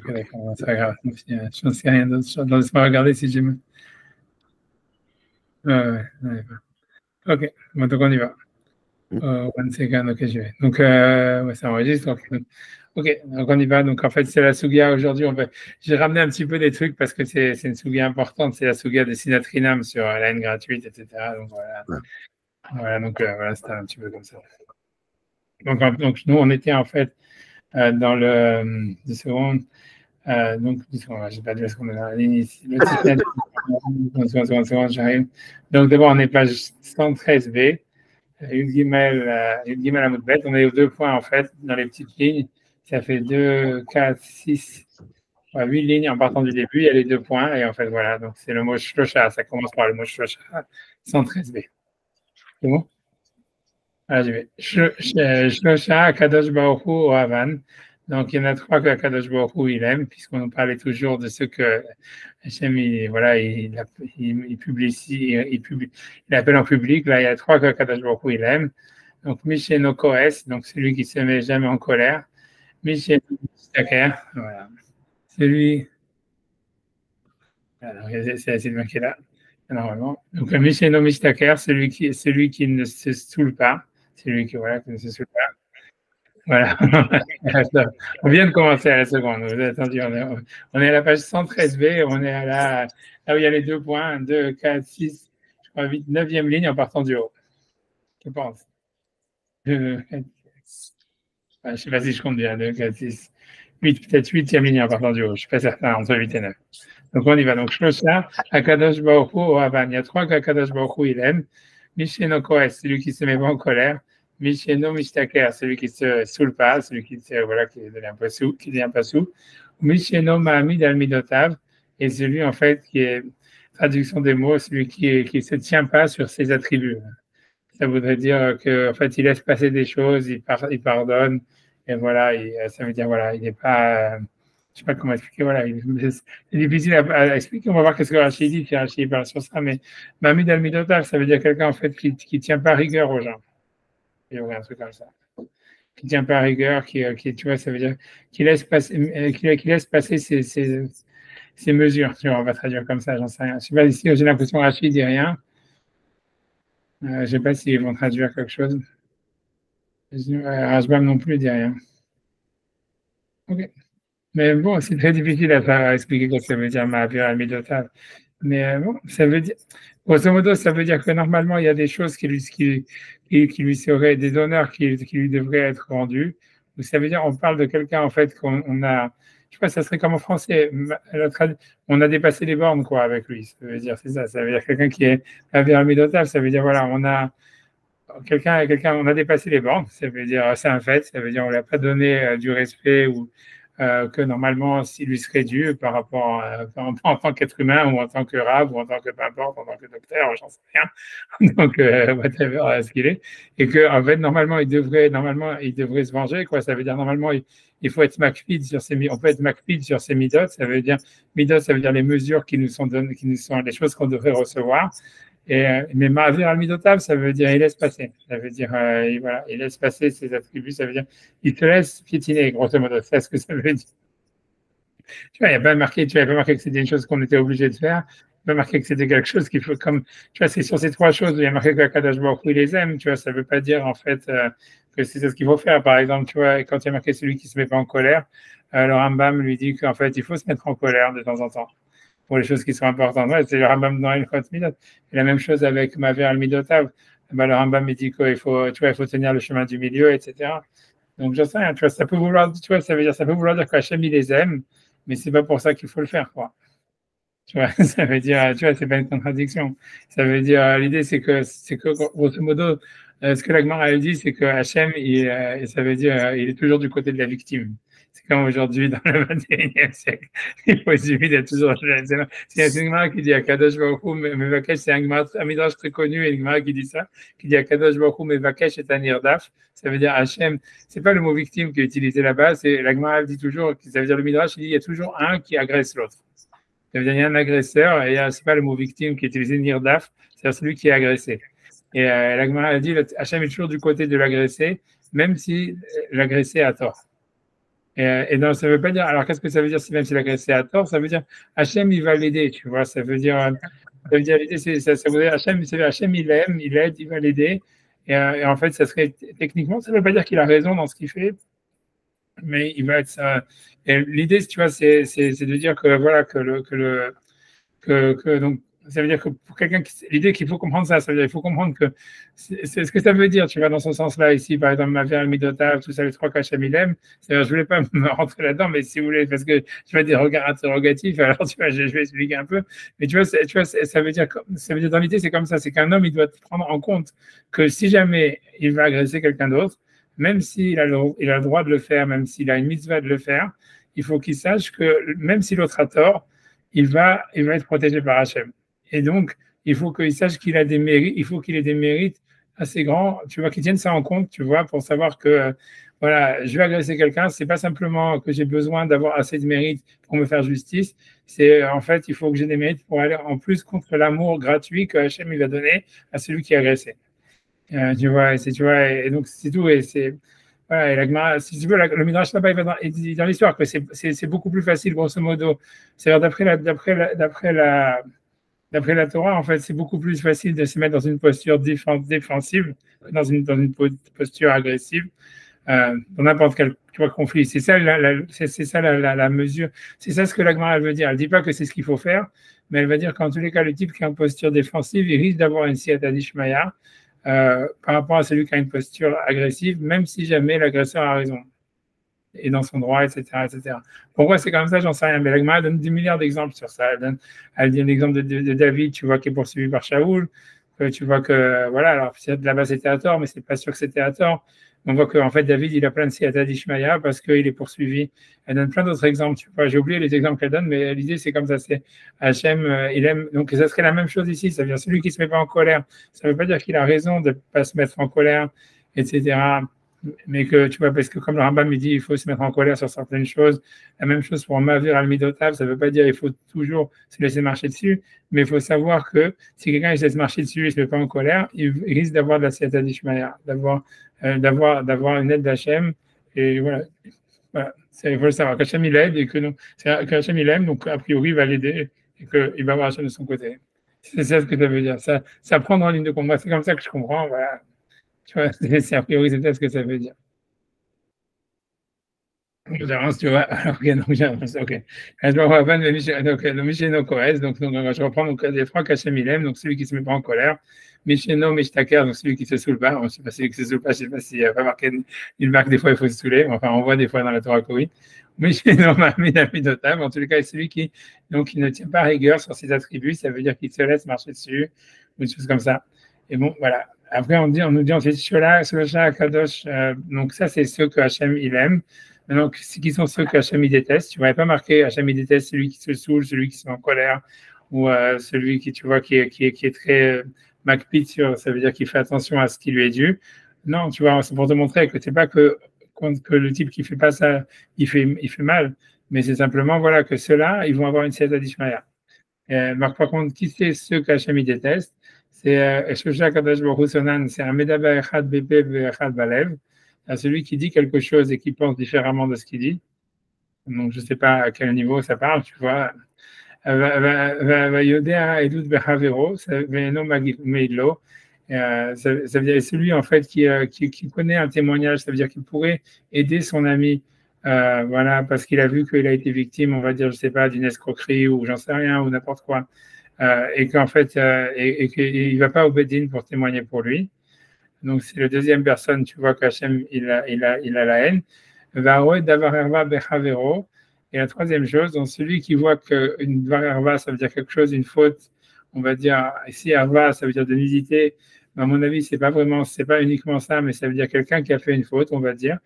Ok, d'accord, c'est pas grave. Je ne sais rien d'autre. Laisse-moi regarder si j'ai. Ouais. Ok, bon, donc on y va. One second, ok, j'y vais. Donc, ouais, ça enregistre. Ok, donc on y va. Donc, en fait, c'est la Sugia aujourd'hui. J'ai ramené un petit peu des trucs parce que c'est une Sugia importante. C'est la Sugia de Sinatrinam sur la haine gratuite, etc. Donc, voilà. Ouais. Voilà, donc, voilà, c'était un petit peu comme ça. Donc nous, on était en fait dans le. 2 secondes. Donc, 2 secondes, j'ai pas dit ce qu'on est là. Le système. 2 secondes, j'arrive. Donc, d'abord, on est page 113b. Une guimale à mot de bête. On est aux 2 points, en fait, dans les petites lignes. Ça fait 2, 4, 6, 8 lignes en partant du début. Il y a les 2 points. Et en fait, voilà. Donc, c'est le mot shlosha. Ça commence par le mot shlosha. 113b. C'est bon? Voilà, j'y vais. Shlosha, Kadosh Baruch Hu, Ohavan. Donc, il y en a 3 que Kadosh Baruch Hu, il aime, puisqu'on parlait toujours de ce que Hachem, voilà, il publie, il appelle en public. Là, il y a 3 que Kadosh Baruch Hu, il aime. Donc, Misheno Koes, donc celui qui se met jamais en colère. Misheno Mistaker, voilà. Celui, alors, c'est Sylvain qui est là, normalement. Donc, Misheno Mistaker, celui qui ne se saoule pas. Celui qui, voilà, qui ne se saoule pas. Voilà. On vient de commencer à la seconde. Vous avez attendu, on est à la page 113b. On est là où il y a les 2 points. 2, 4, 6, je crois, 8, 9e ligne en partant du haut. Je pense. 2, 4, je ne sais pas si je compte bien. 2, 4, 6, 8, peut-être 8e ligne en partant du haut. Je ne suis pas certain, entre 8 et 9. Donc on y va. Donc Shlosha, Akadosh Baruch Hu, Ohavan. Il y a 3 qu'Akadosh Baruch Hu, il aime. Misheno Koes, celui qui se met pas en colère. Misheno Mishtaker, celui qui se saoule pas, celui qui devient pas sous. Misheno Mahamid al Midotav, et celui en fait qui est, traduction des mots, celui qui se tient pas sur ses attributs. Ça voudrait dire que en fait il laisse passer des choses, il pardonne, et voilà, ça veut dire voilà, il n'est pas, je sais pas comment expliquer, voilà, c'est difficile à expliquer. On va voir qu'est-ce que Rachid dit, si Rachid parle sur ça, mais Mahamid al Midotav, ça veut dire quelqu'un en fait qui tient pas rigueur aux gens. Il y aurait un truc comme ça. Qui tient pas rigueur, tu vois, ça veut dire qui laisse passer ses mesures. Tu vois, on va traduire comme ça, j'en sais rien. Je sais pas si j'ai l'impression que Rachid dit rien. Je sais pas s'ils vont traduire quelque chose. Rashbam non plus dit rien. Ok. Mais bon, c'est très difficile à expliquer ce que ça veut dire Ma'avir al-Midotav. Mais bon, ça veut dire, grosso modo, ça veut dire que normalement, il y a des choses qui lui seraient des honneurs qui lui devraient être rendus. Donc, ça veut dire, on parle de quelqu'un, en fait, qu'on a, je sais pas, ça serait comme en français, on a dépassé les bornes, quoi, avec lui. Ça veut dire, c'est ça. Ça veut dire quelqu'un qui est Ma'avir al-Midotav, ça veut dire, voilà, on a dépassé les bornes. Ça veut dire, c'est un fait. Ça veut dire, on lui a pas donné du respect ou que normalement, s'il lui serait dû par rapport en tant qu'être humain ou en tant que rab ou en tant que peu importe, en tant que docteur, j'en sais rien, donc whatever ce qu'il est, et que en fait normalement il devrait se venger, quoi. Ça veut dire normalement il faut être makpid sur on peut être makpid sur ses midot. Ça veut dire midot, ça veut dire les mesures qui nous sont données, qui nous sont les choses qu'on devrait recevoir. Mais Ma'avir al-Midotav, ça veut dire il laisse passer. Ça veut dire voilà, il laisse passer ses attributs. Ça veut dire il te laisse piétiner, grosso modo. C'est ce que ça veut dire. Tu vois, il n'y a pas marqué, tu n'avais pas marqué que c'était une chose qu'on était obligé de faire. Il n'y a pas marqué que c'était quelque chose qu'il faut, comme, tu vois, c'est sur ces 3 choses où il y a marqué que Kadosh Baruch Hu, il les aime. Tu vois, ça ne veut pas dire en fait que c'est ce qu'il faut faire. Par exemple, tu vois, quand il y a marqué celui qui ne se met pas en colère, le Rambam lui dit qu'en fait, il faut se mettre en colère de temps en temps pour les choses qui sont importantes. Ouais, c'est le Rambam dans Ilchot Midot. Et la même chose avec Ma'avir al-Midotav. Ben, le Rambam il dit qu'il faut, tu vois, il faut tenir le chemin du milieu, etc. Donc, je sais rien, tu vois, ça peut vouloir dire qu'Hachem, il les aime, mais c'est pas pour ça qu'il faut le faire, quoi. Tu vois, ça veut dire, tu vois, c'est pas une contradiction. Ça veut dire, l'idée, c'est que, grosso modo, ce que la Gemara elle dit, c'est que Hachem, ça veut dire, il est toujours du côté de la victime. C'est comme aujourd'hui dans le 21e siècle. Il faut essayer d'être toujours. C'est une Gemara qui dit à Kadosh Baruch Hu, Mevakesh, c'est un midrash très connu, et une Gemara qui dit ça, qui dit à Kadosh Baruch Hu, Mevakesh est un irdaf. Ça veut dire Hachem, c'est pas le mot victime qui est utilisé là-bas, c'est la Gemara dit toujours, ça veut dire le midrash, il dit il y a toujours un qui agresse l'autre. Ça veut dire il y a un agresseur, et c'est pas le mot victime qui est utilisé nirdaf, c'est-à-dire celui qui est agressé. Et la Gemara a dit Hachem est toujours du côté de l'agressé, même si l'agressé a tort. Et non, ça veut pas dire. Alors, qu'est-ce que ça veut dire si même s'il a agressé à tort? Ça veut dire Hachem, il va l'aider, tu vois. Ça veut dire l'idée, ça veut dire Hachem, il l'aime, il l'aide, il va l'aider. Et en fait, ça serait techniquement, ça veut pas dire qu'il a raison dans ce qu'il fait, mais il va être ça. Et l'idée, tu vois, c'est de dire que voilà donc ça veut dire que pour quelqu'un l'idée qu'il faut comprendre ça, ça veut dire qu'il faut comprendre que c'est ce que ça veut dire, tu vois, dans ce sens-là, ici, par exemple, ma vie Midotav, tout ça, les trois cachets Milem, c'est-à-dire, je voulais pas me rentrer là-dedans, mais si vous voulez, parce que tu vois des regards interrogatifs, alors tu vois, je vais expliquer un peu, mais ça veut dire, dans l'idée, c'est comme ça, c'est qu'un homme, il doit prendre en compte que si jamais il va agresser quelqu'un d'autre, même s'il a il a le droit de le faire, même s'il a une mitzvah de le faire, il faut qu'il sache que même si l'autre a tort, il va être protégé par Hachem. Et donc, il faut qu'il sache qu'il a des mérites, il faut qu'il ait des mérites assez grands, tu vois, qu'il tienne ça en compte, tu vois, pour savoir que, voilà, je vais agresser quelqu'un, c'est pas simplement que j'ai besoin d'avoir assez de mérites pour me faire justice, c'est en fait, il faut que j'ai des mérites pour aller en plus contre l'amour gratuit que Hachem il va donner à celui qui a agressé. Tu vois, et donc c'est tout, et c'est voilà, et la Gemara, si tu veux, le Midrash là-bas, il dit dans l'histoire que c'est beaucoup plus facile, grosso modo. C'est-à-dire, d'après la Torah, en fait, c'est beaucoup plus facile de se mettre dans une posture défensive que dans une posture agressive, dans n'importe quel tu vois, conflit. C'est ça, la mesure. C'est ça ce que la Gemara elle veut dire. Elle ne dit pas que c'est ce qu'il faut faire, mais elle va dire qu'en tous les cas, le type qui est en posture défensive, il risque d'avoir une siyata d'Ishmaïa par rapport à celui qui a une posture agressive, même si jamais l'agresseur a raison et dans son droit, etc., etc. Pourquoi c'est comme ça, j'en sais rien. Mais la Gemara donne des milliards d'exemples sur ça. Elle dit un exemple de David, tu vois, qui est poursuivi par Shaoul. Tu vois que, voilà, alors là-bas c'était à tort, mais c'est pas sûr que c'était à tort. On voit qu'en fait, David, il a plein de siyata d'Ishmaïa parce qu'il est poursuivi. Elle donne plein d'autres exemples. Tu vois, j'ai oublié les exemples qu'elle donne, mais l'idée, c'est comme ça. C'est Hachem, il aime. Donc, ça serait la même chose ici. Ça veut dire celui qui ne se met pas en colère. Ça ne veut pas dire qu'il a raison de ne pas se mettre en colère, etc. Mais que, tu vois, parce que comme le Rambam me dit, il faut se mettre en colère sur certaines choses. La même chose pour Mavir al-Midotav, ça ne veut pas dire qu'il faut toujours se laisser marcher dessus, mais il faut savoir que si quelqu'un se laisse marcher dessus et ne se met pas en colère, il risque d'avoir de la siyata d'Ishmaïa, d'avoir une aide d'Hachem. Et voilà, il faut le savoir, qu'Hachem il aide et qu'Hachem il aime, donc a priori il va l'aider et qu'il va avoir Hachem de son côté. C'est ça ce que ça veut dire. Ça prend en ligne de compte. C'est comme ça que je comprends. Voilà. Tu vois, c'est a priori, c'est peut-être ce que ça veut dire. J'avance, tu vois. Alors, ok, donc j'avance, ok. Donc, le Misheno Kohez, donc je reprends donc, les trois Kachem Ilem, donc celui qui ne se met pas en colère. Misheno Mishtaker, donc celui qui ne se saoule pas. Je ne sais pas si celui qui ne se saoule pas, je ne sais pas s'il n'y a pas marqué une marque, des fois il faut se saouler. Enfin, on voit des fois dans la Torah Kohi. Misheno Mamidavidotam, en tout cas, celui qui donc, il ne tient pas rigueur sur ses attributs, ça veut dire qu'il se laisse marcher dessus, ou une chose comme ça. Et bon, voilà. Après, on nous dit ensuite Shola, Kadosh. Donc, ça, c'est ceux que Hachem il aime. Maintenant, qui sont ceux qu'Hachem il déteste. Tu ne m'avais pas marqué Hachem il déteste celui qui se saoule, celui qui se met en colère, ou celui qui, tu vois, qui est très macpit sur, ça veut dire qu'il fait attention à ce qui lui est dû. Non, tu vois, c'est pour te montrer que c'est pas que le type qui fait pas ça, il fait mal, mais c'est simplement, voilà, que ceux-là, ils vont avoir une siège d'Ishmaïa. Par contre, qui c'est ceux qu'Hachem il déteste? C'est Shosha Kadash Baruch Sonan, c'est un Medaber Echad Bebe Echad Balev, à celui qui dit quelque chose et qui pense différemment de ce qu'il dit. Donc, je ne sais pas à quel niveau ça parle, tu vois. Vayodea Edut Behavero, Veno Meidlo. Ça veut dire celui en fait qui connaît un témoignage, ça veut dire qu'il pourrait aider son ami, voilà, parce qu'il a vu qu'il a été victime, on va dire, je sais pas, d'une escroquerie ou j'en sais rien ou n'importe quoi, et qu'en fait, et qu'il va pas au Bedin pour témoigner pour lui. Donc c'est la deuxième personne, tu vois qu'Hachem il a la haine. Et la troisième chose, donc celui qui voit qu'une varerva, ça veut dire quelque chose, une faute, on va dire, ici, arva, ça veut dire de nudité. À mon avis, c'est pas uniquement ça, mais ça veut dire quelqu'un qui a fait une faute, on va dire,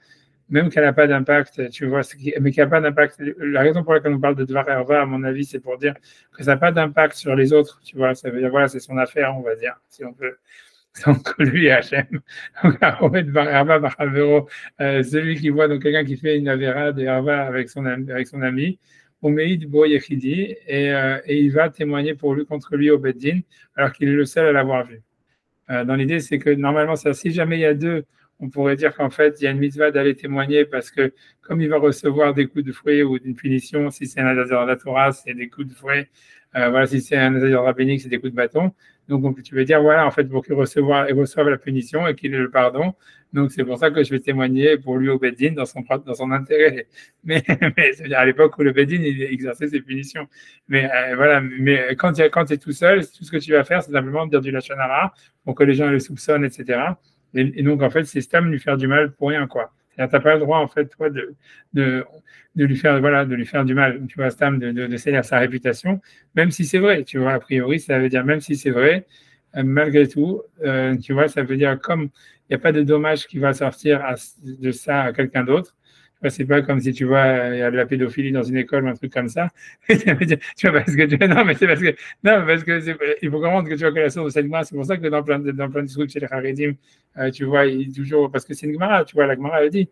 même qu'elle n'a pas d'impact, tu vois, mais qui n'a pas d'impact. La raison pour laquelle on parle de varerva, à mon avis, c'est pour dire que ça n'a pas d'impact sur les autres, tu vois, ça veut dire, voilà, c'est son affaire, on va dire, si on peut entre lui et Hachem. Celui qui voit donc quelqu'un qui fait une avéra de Arva avec son ami, et il va témoigner pour lui contre lui au Beddin, alors qu'il est le seul à l'avoir vu. Dans l'idée, c'est que normalement, si jamais il y a deux, on pourrait dire qu'en fait, il y a une mitzvah d'aller témoigner parce que comme il va recevoir des coups de fouet ou d'une punition, si c'est un nazir de la Torah, c'est des coups de fouet. Voilà, si c'est un nazir rabbinique, c'est des coups de bâton. Donc, tu veux dire, voilà, en fait, pour qu'il reçoive la punition et qu'il ait le pardon. Donc, c'est pour ça que je vais témoigner pour lui au Beddin dans son intérêt. Mais c'est-à-dire à l'époque où le Beddin, il exerçait ses punitions. Mais voilà, mais quand tu es tout seul, tout ce que tu vas faire, c'est simplement dire du Lachon Hara pour que les gens le soupçonnent, etc. Et donc, en fait, c'est Stam lui faire du mal pour rien, quoi. Tu n'as pas le droit, en fait, toi, de lui faire, voilà, de lui faire du mal, tu vois, Stam, de salir sa réputation, même si c'est vrai, tu vois, a priori, ça veut dire, même si c'est vrai, malgré tout, tu vois, ça veut dire, comme il n'y a pas de dommage qui va sortir de ça à quelqu'un d'autre, c'est pas comme si tu vois, il y a de la pédophilie dans une école ou un truc comme ça. Tu vois, parce que non, mais c'est parce que non, parce que il faut comprendre que tu vois que la source de cette Gemara, c'est pour ça que dans plein de trucs chez les Haredim, tu vois, il toujours parce que c'est une Gemara, tu vois, la Gemara elle dit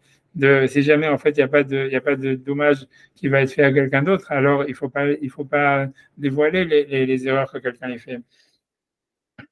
si jamais en fait il y a pas de dommage qui va être fait à quelqu'un d'autre, alors il faut pas dévoiler les erreurs que quelqu'un a fait.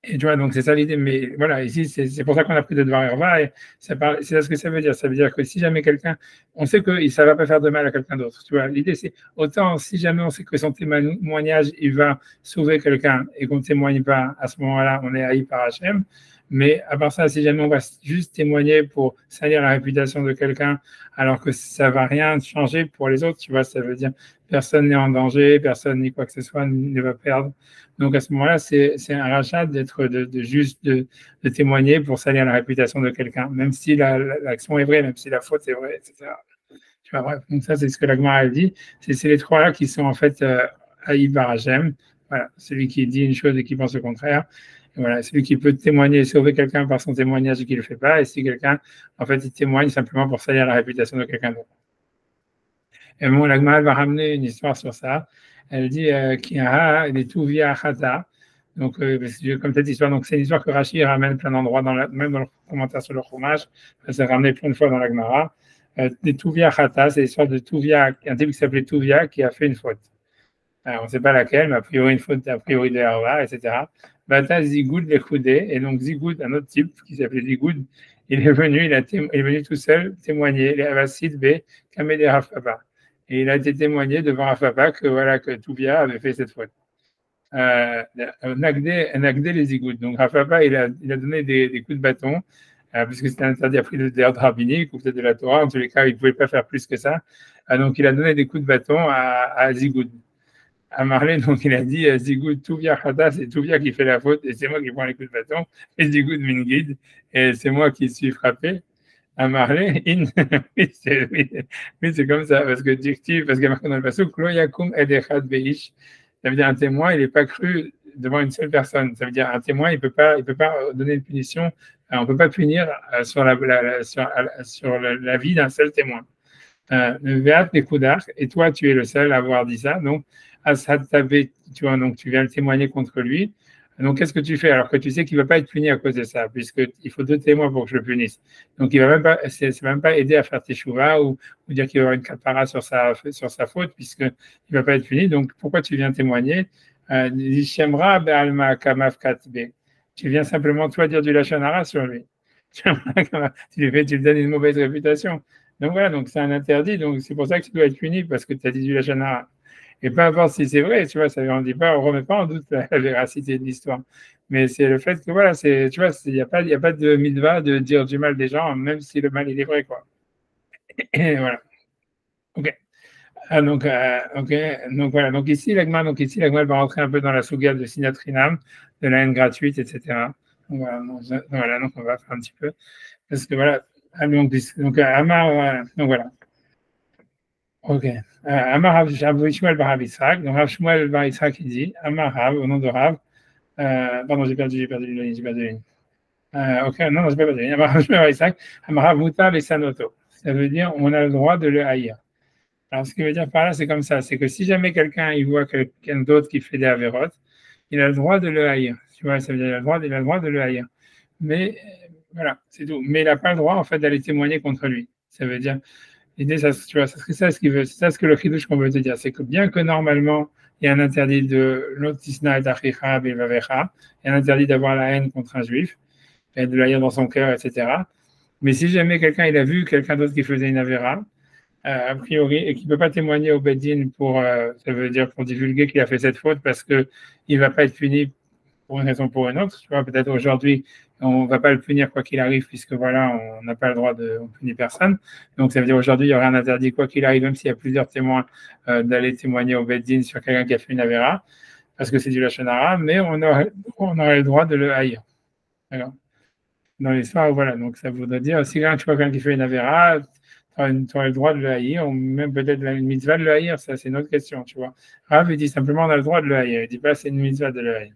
Et tu vois, donc c'est ça l'idée. Mais voilà, ici, c'est pour ça qu'on a pris de Dvar Herva. Et c'est ça ce que ça veut dire. Ça veut dire que si jamais quelqu'un, on sait que ça ne va pas faire de mal à quelqu'un d'autre. Tu vois, l'idée, c'est autant si jamais on sait que son témoignage, il va sauver quelqu'un et qu'on ne témoigne pas, à ce moment-là, on est haï par Hachem. Mais à part ça, si jamais on va juste témoigner pour salir la réputation de quelqu'un, alors que ça ne va rien changer pour les autres, tu vois, ça veut dire personne n'est en danger, personne ni quoi que ce soit ne va perdre. Donc à ce moment-là, c'est un rachat d'être juste de témoigner pour salir la réputation de quelqu'un, même si l'action est vraie, même si la faute est vraie, etc. Tu vois, bref, donc ça c'est ce que la Gemara a dit. C'est les trois-là qui sont en fait haïs par Hachem. Voilà, celui qui dit une chose et qui pense le contraire. Et voilà, celui qui peut témoigner et sauver quelqu'un par son témoignage et qui ne le fait pas. Et si quelqu'un, en fait, il témoigne simplement pour salir la réputation de quelqu'un d'autre. Et bon, la Gemara va ramener une histoire sur ça. Elle dit qu'il y a des tout via Chata. Donc, comme cette histoire, donc c'est une histoire que Rashi ramène plein d'endroits, même dans le commentaire sur le fromage. C'est ramené plein de fois dans la Gemara. Des Touvia Chata, c'est l'histoire de Touvia, un type qui s'appelait Touvia qui a fait une faute. Alors, on ne sait pas laquelle, mais a priori une faute, a priori de Herva, etc. Bata Zigoud l'Echoudé, et donc Zigoud, un autre type qui s'appelait Zigoud, il est venu tout seul témoigner, les Avasid B, Kamede Rafaba. Et il a été témoigné devant Rafaba que voilà que Touvia avait fait cette faute. Nagdé les Zigoud. Donc Rafaba, il a donné des coups de bâton, puisque c'était interdit après d'ordre rabbinique ou peut-être de la Torah. En tous les cas, il ne pouvait pas faire plus que ça. Donc il a donné des coups de bâton à Zigoud. À Marley, donc il a dit Zigoud, Touvia Khata, c'est Touvia qui fait la faute et c'est moi qui prends les coups de bâton. Et Zigoud Mingid, et c'est moi qui suis frappé. À Marley, oui, c'est comme ça, parce que Dictive, parce qu'il y a marqué dans le passage, Klo Yakum Edechad Beish, ça veut dire un témoin, il n'est pas cru devant une seule personne. Ça veut dire un témoin, il peut pas donner une punition, on ne peut pas punir sur la vie d'un seul témoin. Et toi, tu es le seul à avoir dit ça. Donc, tu vois, donc tu viens le témoigner contre lui. Donc, qu'est-ce que tu fais alors que tu sais qu'il ne va pas être puni à cause de ça, puisqu'il faut 2 témoins pour que je le punisse. Donc, il va même pas, c'est même pas aider à faire teshuva ou dire qu'il va avoir une kapara sur sa faute, puisqu'il ne va pas être puni. Donc, pourquoi tu viens témoigner? Tu viens simplement, toi, dire du lachon hara sur lui. Tu lui donnes une mauvaise réputation. Donc voilà, donc c'est un interdit, donc c'est pour ça que tu dois être puni parce que tu as dit du lachon hara. Et peu importe si c'est vrai, tu vois, ça on dit pas, on remet pas en doute la véracité de l'histoire. Mais c'est le fait que voilà, tu vois, il n'y a pas de mitzvah de dire du mal des gens, même si le mal il est vrai, quoi. Et voilà. Ok. Donc voilà. Donc ici, l'agma va rentrer un peu dans la souga de Sinatrinam, de la haine gratuite, etc. Donc voilà, donc on va faire un petit peu. Parce que voilà. Donc Amar, voilà. Donc voilà. Ok. Amar Rav Shmuel bar Rav Yitzhak. Donc Rav Shmuel bar Yitzhak il dit Amar Rav au nom de Rav. Pardon, j'ai perdu une. Ok, non, j'ai pas perdu. Amar Rav Shmuel bar Yitzhak. Amar Rav Mutar les Sanoto. Ça veut dire on a le droit de le haïr. Alors ce qui veut dire par là, c'est comme ça, c'est que si jamais quelqu'un il voit quelqu'un d'autre qui fait des avérotes, il a le droit de le haïr. Tu vois, ça veut dire il a le droit de le haïr. Mais voilà, c'est tout. Mais il n'a pas le droit en fait d'aller témoigner contre lui. Ça veut dire l'idée, tu vois, c'est ça ce qu'il veut, c'est ça ce que le chidouche qu'on veut te dire, c'est que bien que normalement il y a un interdit de l'otisna et d'achicha belvavecha, il y a un interdit d'avoir la haine contre un juif et de le haïr dans son cœur, etc. Mais si jamais quelqu'un il a vu quelqu'un d'autre qui faisait une avéra, a priori, et qui ne peut pas témoigner au Beddin pour, ça veut dire pour divulguer qu'il a fait cette faute parce qu'il ne va pas être puni pour une raison ou pour une autre. Tu vois, peut-être aujourd'hui, on ne va pas le punir quoi qu'il arrive, puisque voilà, on n'a pas le droit de punir personne. Donc, ça veut dire aujourd'hui, il y aurait un interdit quoi qu'il arrive, même s'il y a plusieurs témoins, d'aller témoigner au Beddin sur quelqu'un qui a fait une avéra, parce que c'est du Lachon Hara, mais on aurait le droit de le haïr. Alors, dans l'histoire, voilà, donc ça voudrait dire, si tu vois quelqu'un qui fait une avéra, tu aurais le droit de le haïr, ou même peut-être la mitzvah de le haïr, ça c'est une autre question, tu vois. Rav, il dit simplement on a le droit de le haïr, il ne dit pas c'est une mitzvah de le haïr.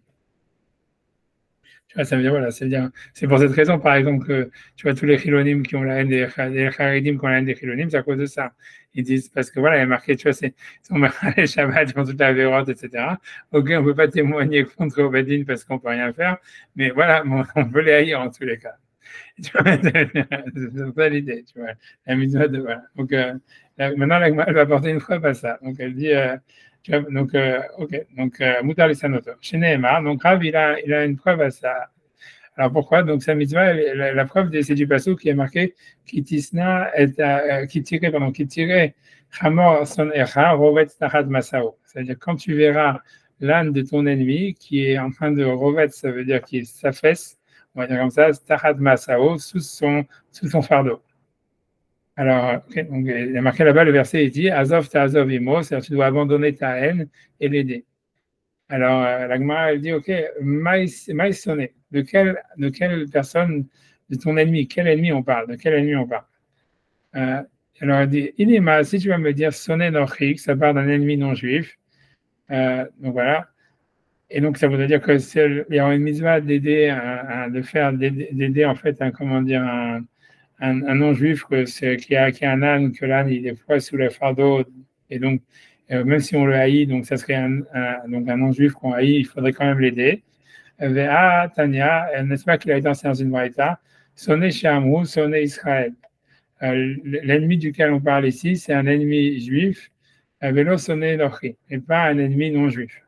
Tu vois, ça veut dire, voilà, c'est pour cette raison, par exemple, que tu vois, tous les chilonim qui ont la haine des charidim qui ont la haine des chilonim, c'est à cause de ça. Ils disent, parce que voilà, il y a marqué, tu vois, ils sont les Shabbat, ils font toute la vérote, etc. Ok, on ne peut pas témoigner contre Obedin parce qu'on ne peut rien faire, mais voilà, on peut les haïr en tous les cas. Tu vois, c'est ça l'idée, tu vois. La mitzvah de, voilà. Donc, maintenant, elle va apporter une preuve à ça. Donc, elle dit, tu vois, donc, ok, donc, Moutar Lissanoto. Chez Nehemar, donc Rav, il a une preuve à ça. Alors, pourquoi? Donc, sa mitzvah, la preuve, c'est du passou qui est marqué, qui tirait, pardon, qui tirait, Chamor son echa, rovet tachat masao. C'est-à-dire, quand tu verras l'âne de ton ennemi qui est en train de rovet, ça veut dire qu'il s'affaisse, on va dire comme ça, tachat masao, sous son fardeau. Alors, okay, donc, il y a marqué là-bas, le verset, il dit, Azov ta azov imo, c'est-à-dire tu dois abandonner ta haine et l'aider. Alors, la Gemara, elle dit, OK, maïs sonné. De quelle personne, de ton ennemi, quel ennemi on parle? De quel ennemi on parle? Alors, elle dit, Inima, si tu vas me dire sonné nochik, ça parle d'un ennemi non juif. Donc voilà. Et donc, ça voudrait dire que il y a une mitzvah d'aider, d'aider en fait, comment dire, un non-juif qui a un âne, que l'âne, il est fois sous le fardeau. Et donc, même si on le haït, donc ça serait donc un non-juif qu'on haït, il faudrait quand même l'aider. Vea Tania, n'est-ce pas qu'il a été enseigné dans une braïta, sonné Shamou, sonné Israël. L'ennemi duquel on parle ici, c'est un ennemi juif, vélo sonné Lochi, et pas un ennemi non-juif.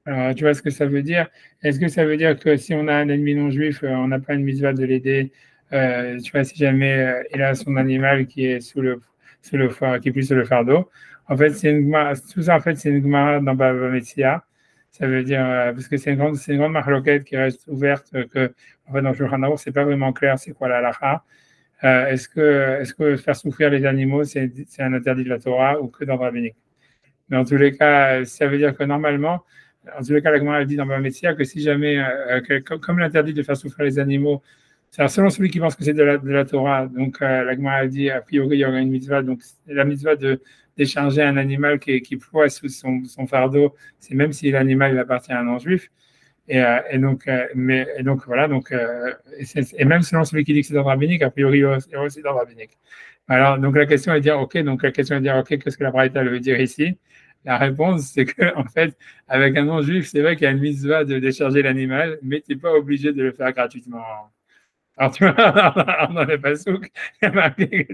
Alors, tu vois ce que ça veut dire? Est-ce que ça veut dire que si on a un ennemi non-juif, on n'a pas une mitzvah de l'aider? Tu vois, si jamais il a son animal qui est qui est plus sur le fardeau. En fait, tout ça, en fait, c'est une gemara dans Bava Metzia. Ça veut dire, parce que c'est une grande marloquette qui reste ouverte, que, en fait, dans le Shulchan Aruch, c'est pas vraiment clair c'est quoi la halakha. Est-ce que faire souffrir les animaux, c'est un interdit de la Torah ou que dans le rabbinique? Mais en tous les cas, ça veut dire que normalement, en tous les cas, la Gemara dit dans Bava Metzia que si jamais, comme l'interdit de faire souffrir les animaux, c'est selon celui qui pense que c'est de la Torah, donc la Gemara dit a priori il y aura une mitzvah, donc la mitzvah de décharger un animal qui ploie sous son fardeau, c'est même si l'animal il appartient à un non-juif. Et donc voilà, donc et même selon celui qui dit que c'est dans le rabbinique, a priori il y aura aussi dans le rabbinique. Alors donc la question est de dire ok, qu'est-ce que la Braïta veut dire ici? La réponse c'est que en fait avec un non-juif c'est vrai qu'il y a une mitzvah de décharger l'animal, mais tu n'es pas obligé de le faire gratuitement. Alors, tu vois, dans les pasouks, il y a marqué que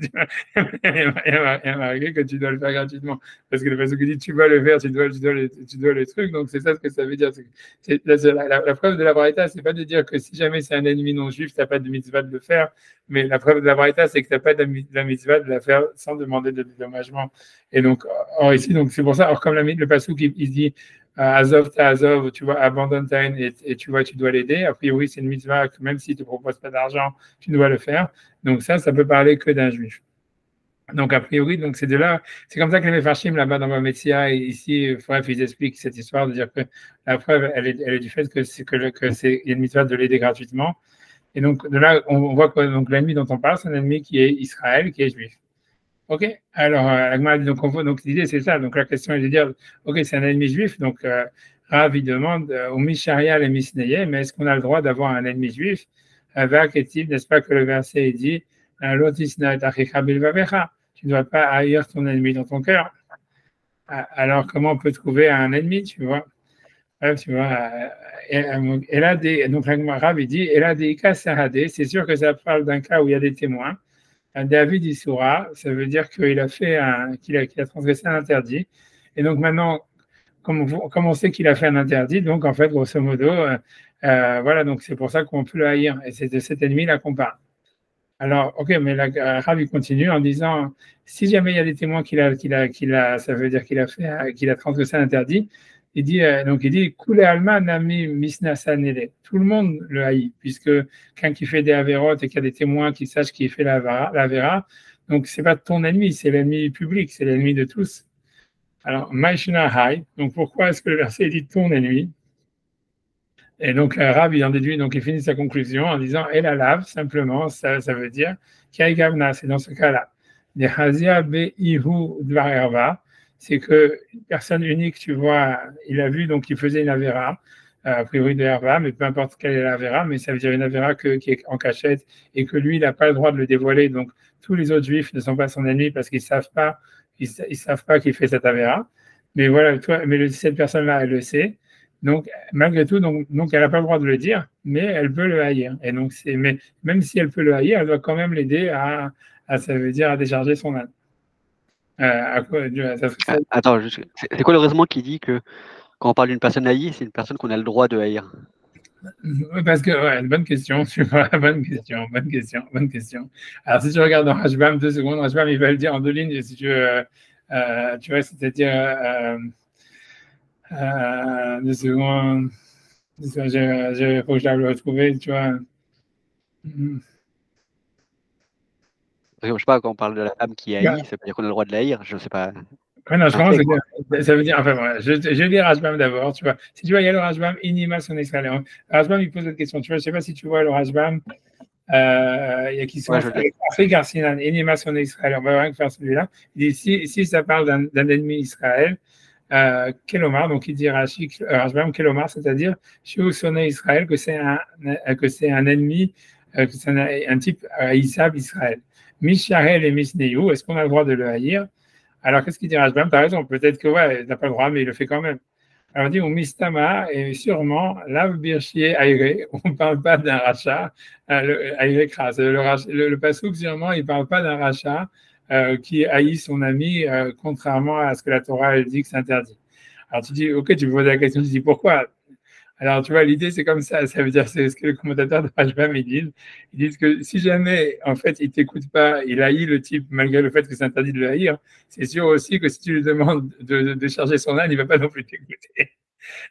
tu dois le faire gratuitement. Parce que le pasouk dit tu dois le faire, tu dois le truc. Donc, c'est ça ce que ça veut dire. La preuve de la Braïta, c'est pas de dire que si jamais c'est un ennemi non juif, tu n'as pas de mitzvah de le faire. Mais la preuve de la Braïta, c'est que tu n'as pas de la mitzvah de la faire sans demander de dédommagement. Et donc, or ici, donc c'est pour ça, or comme le pasouk, il dit Azov ta Azov, tu vois, abandonne ta haine et tu vois, tu dois l'aider. A priori, c'est une mitzvah que même s'il ne te propose pas d'argent, tu dois le faire. Donc ça peut parler que d'un juif. Donc a priori, donc c'est de là, c'est comme ça que les Mefarshim là-bas dans Bametzia et ici, bref, ils expliquent cette histoire de dire que la preuve, elle est du fait il y a une mitzvah de l'aider gratuitement. Et donc de là, on voit que donc l'ennemi dont on parle, c'est un ennemi qui est Israël, qui est juif. Ok, alors donc l'idée c'est ça. Donc la question est de dire, ok, c'est un ennemi juif, donc Rav il demande au Misharia et Misneye, mais est-ce qu'on a le droit d'avoir un ennemi juif? Avec est-il, n'est-ce pas que le verset dit, Lotisna et achicha bilvavecha, tu ne dois pas haïr ton ennemi dans ton cœur. Alors comment on peut trouver un ennemi, tu vois? Tu vois, et là, donc Rav il dit, et là des cas c'est sûr que ça parle d'un cas où il y a des témoins. David Issoura, ça veut dire qu'il a transgressé un interdit. Et donc maintenant, comme on sait qu'il a fait un interdit, donc en fait, grosso modo, voilà, donc c'est pour ça qu'on peut le haïr. Et c'est de cet ennemi-là qu'on parle. Alors, ok, mais la Rav, il continue en disant, si jamais il y a des témoins ça veut dire qu'il a transgressé l'interdit, donc il dit, Kule Alma Nami Misna Sanele. Tout le monde le haït, puisque quand il fait des avérotes et qu'il y a des témoins qui sachent qu'il fait l'Avera, donc c'est pas ton ennemi, c'est l'ennemi public, c'est l'ennemi de tous. Alors, Maishna Hai, donc pourquoi est-ce que le verset dit ton ennemi? Et donc, Rab, il en déduit, donc il finit sa conclusion en disant et la lave, simplement, ça veut dire Kai Gavna, c'est dans ce cas-là. Des Hazia Be'ihu Dvarerva, c'est que personne unique, tu vois, il a vu, donc il faisait une Avera, a priori de Herva, mais peu importe quelle est l'Avera, mais ça veut dire une Avera qui est en cachette et que lui, il n'a pas le droit de le dévoiler. Donc, tous les autres juifs ne sont pas son ennemi parce qu'ils ne savent pas qu'il fait cette Avera. Mais voilà, mais cette personne-là, elle le sait. Donc, malgré tout, donc elle n'a pas le droit de le dire, mais elle peut le haïr. Et donc, mais même si elle peut le haïr, elle doit quand même l'aider ça veut dire, à décharger son âne. Attends, c'est quoi le raisonnement qui dit que quand on parle d'une personne haïe, c'est une personne qu'on a le droit de haïr? Parce que, ouais, bonne question, tu vois, bonne question. Alors, si tu regardes dans Rashbam, 2 secondes, Rashbam, il va le dire en 2 lignes, si tu veux, tu vois, c'est-à-dire, 2 secondes, il faut que je le retrouver, tu vois. Parce que, je sais pas, quand on parle de la femme qui haït, ça veut dire qu'on a le droit de la haïr, je sais pas. Ouais, non, je pense que ça veut dire, enfin, voilà, je lis Rashbam d'abord, tu vois. Si tu vois, il y a le Rashbam, Inima son Israël. Rashbam, il pose cette question, tu vois, je sais pas si tu vois le Rashbam, il y a qui sont Afrique Arsinan, Inima son Israël, on va rien que faire celui-là. Il dit, si ça parle d'un ennemi Israël, Kelomar, donc il dit Rashbam, Kelomar, c'est-à-dire, Shu sonné Israël, que c'est un ennemi, que c'est un type haïssable Israël. Misharel et Misneyou, est-ce qu'on a le droit de le haïr? Alors, qu'est-ce qu'il dit Rashbam? Tu as raison, peut-être que, ouais, il n'a pas le droit, mais il le fait quand même. Alors, on dit, Mistama, et sûrement, Lav Birchier Aïré, on ne parle pas d'un rachat, Aïré Kras. Le Passouk, sûrement, il ne parle pas d'un rachat qui haït son ami, contrairement à ce que la Torah elle dit que c'est interdit. Alors, tu dis, ok, tu me poses la question, tu dis pourquoi? Alors, tu vois, l'idée, c'est comme ça. Ça veut dire, c'est ce que les commentateurs de Rashbam, ils disent. Ils disent que si jamais, en fait, il ne t'écoute pas, il haït le type, malgré le fait que c'est interdit de le haïr, c'est sûr aussi que si tu lui demandes de décharger son âne, il ne va pas non plus t'écouter.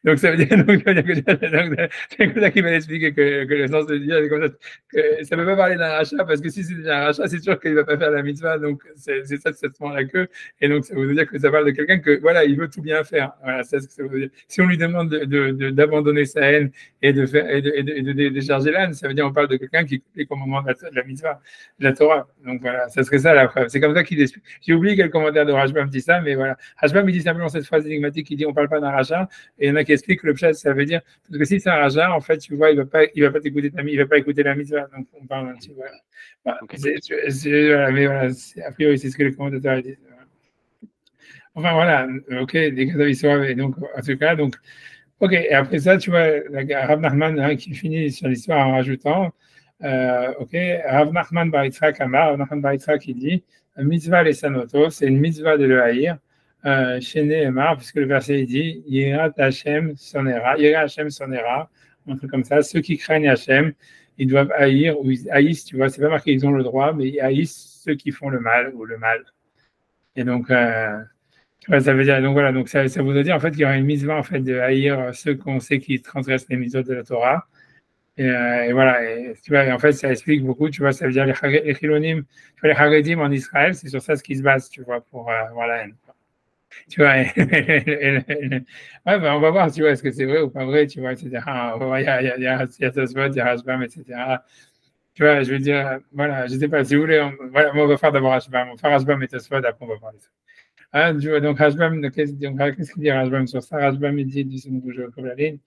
Donc, ça veut dire, c'est comme ça qu'il va expliquer que le sens de dire, comme ça, que ça ne peut pas parler d'un rachat, parce que si c'est un rachat, c'est sûr qu'il ne va pas faire la mitzvah. Donc, c'est ça, c'est ce moment-là que. Et donc, ça veut dire que ça parle de quelqu'un que, voilà, il veut tout bien faire. Voilà, c'est ce que ça veut dire. Si on lui demande d'abandonner sa haine et de décharger l'âne, ça veut dire on parle de quelqu'un qui écoute les commandements de la mitzvah, de la Torah. Donc, voilà, ça serait ça la preuve. C'est comme ça qu'il explique. J'ai oublié quel commentaire de Rashbam dit ça, mais voilà. Rashbam, il dit simplement cette phrase énigmatique qui dit on ne parle pas d'un rachat. Et il y en a qui expliquent que le pshat, ça veut dire, parce que si c'est un raja, en fait, tu vois, il va pas t'écouter il va pas écouter la mitzvah. Donc, on parle un petit peu. Voilà. Mais voilà, a priori, c'est ce que les commentateurs disent. Enfin, voilà, ok, des cas et donc, en tout cas, donc, ok, et après ça, tu vois, Rav Nachman hein, qui finit sur l'histoire en rajoutant, ok, Rav Nachman bar Yitzhak Amar, Rav Nachman bar Yitzhak qui dit, mitzvah les sanoto, c'est une mitzvah de le haïr, chez Nehemar, puisque le verset il dit Yirat Hashem sonera, Yirat Hashem sonera, un truc comme ça. Ceux qui craignent Hashem, ils doivent haïr, ou ils haïssent, tu vois, c'est pas marqué ils ont le droit, mais ils haïssent ceux qui font le mal ou le mal. Et donc, ça veut dire, donc voilà, donc ça voudrait dire en fait qu'il y aura une mitzvah en fait de haïr ceux qu'on sait qui transgressent les mitzvot de la Torah. Et voilà, et, tu vois, en fait, ça explique beaucoup, tu vois, ça veut dire les chilonim, tu vois, les haredim en Israël, c'est sur ça ce qui se base, tu vois, pour avoir la haine. Tu vois, ouais, ben on va voir, tu vois, est-ce que c'est vrai ou pas vrai, tu vois, etc. Il y a Tosfot, il y a Rashbam, etc. Tu vois, je veux dire, voilà, je ne sais pas, si vous voulez, voilà, on va faire d'abord Rashbam, on va faire Rashbam et Tosfot, après on va parler de ça. Ah, tu vois, donc Rashbam, qu'est-ce qu'il dit Rashbam sur ça? Rashbam, il dit, disons que je comme la ligne,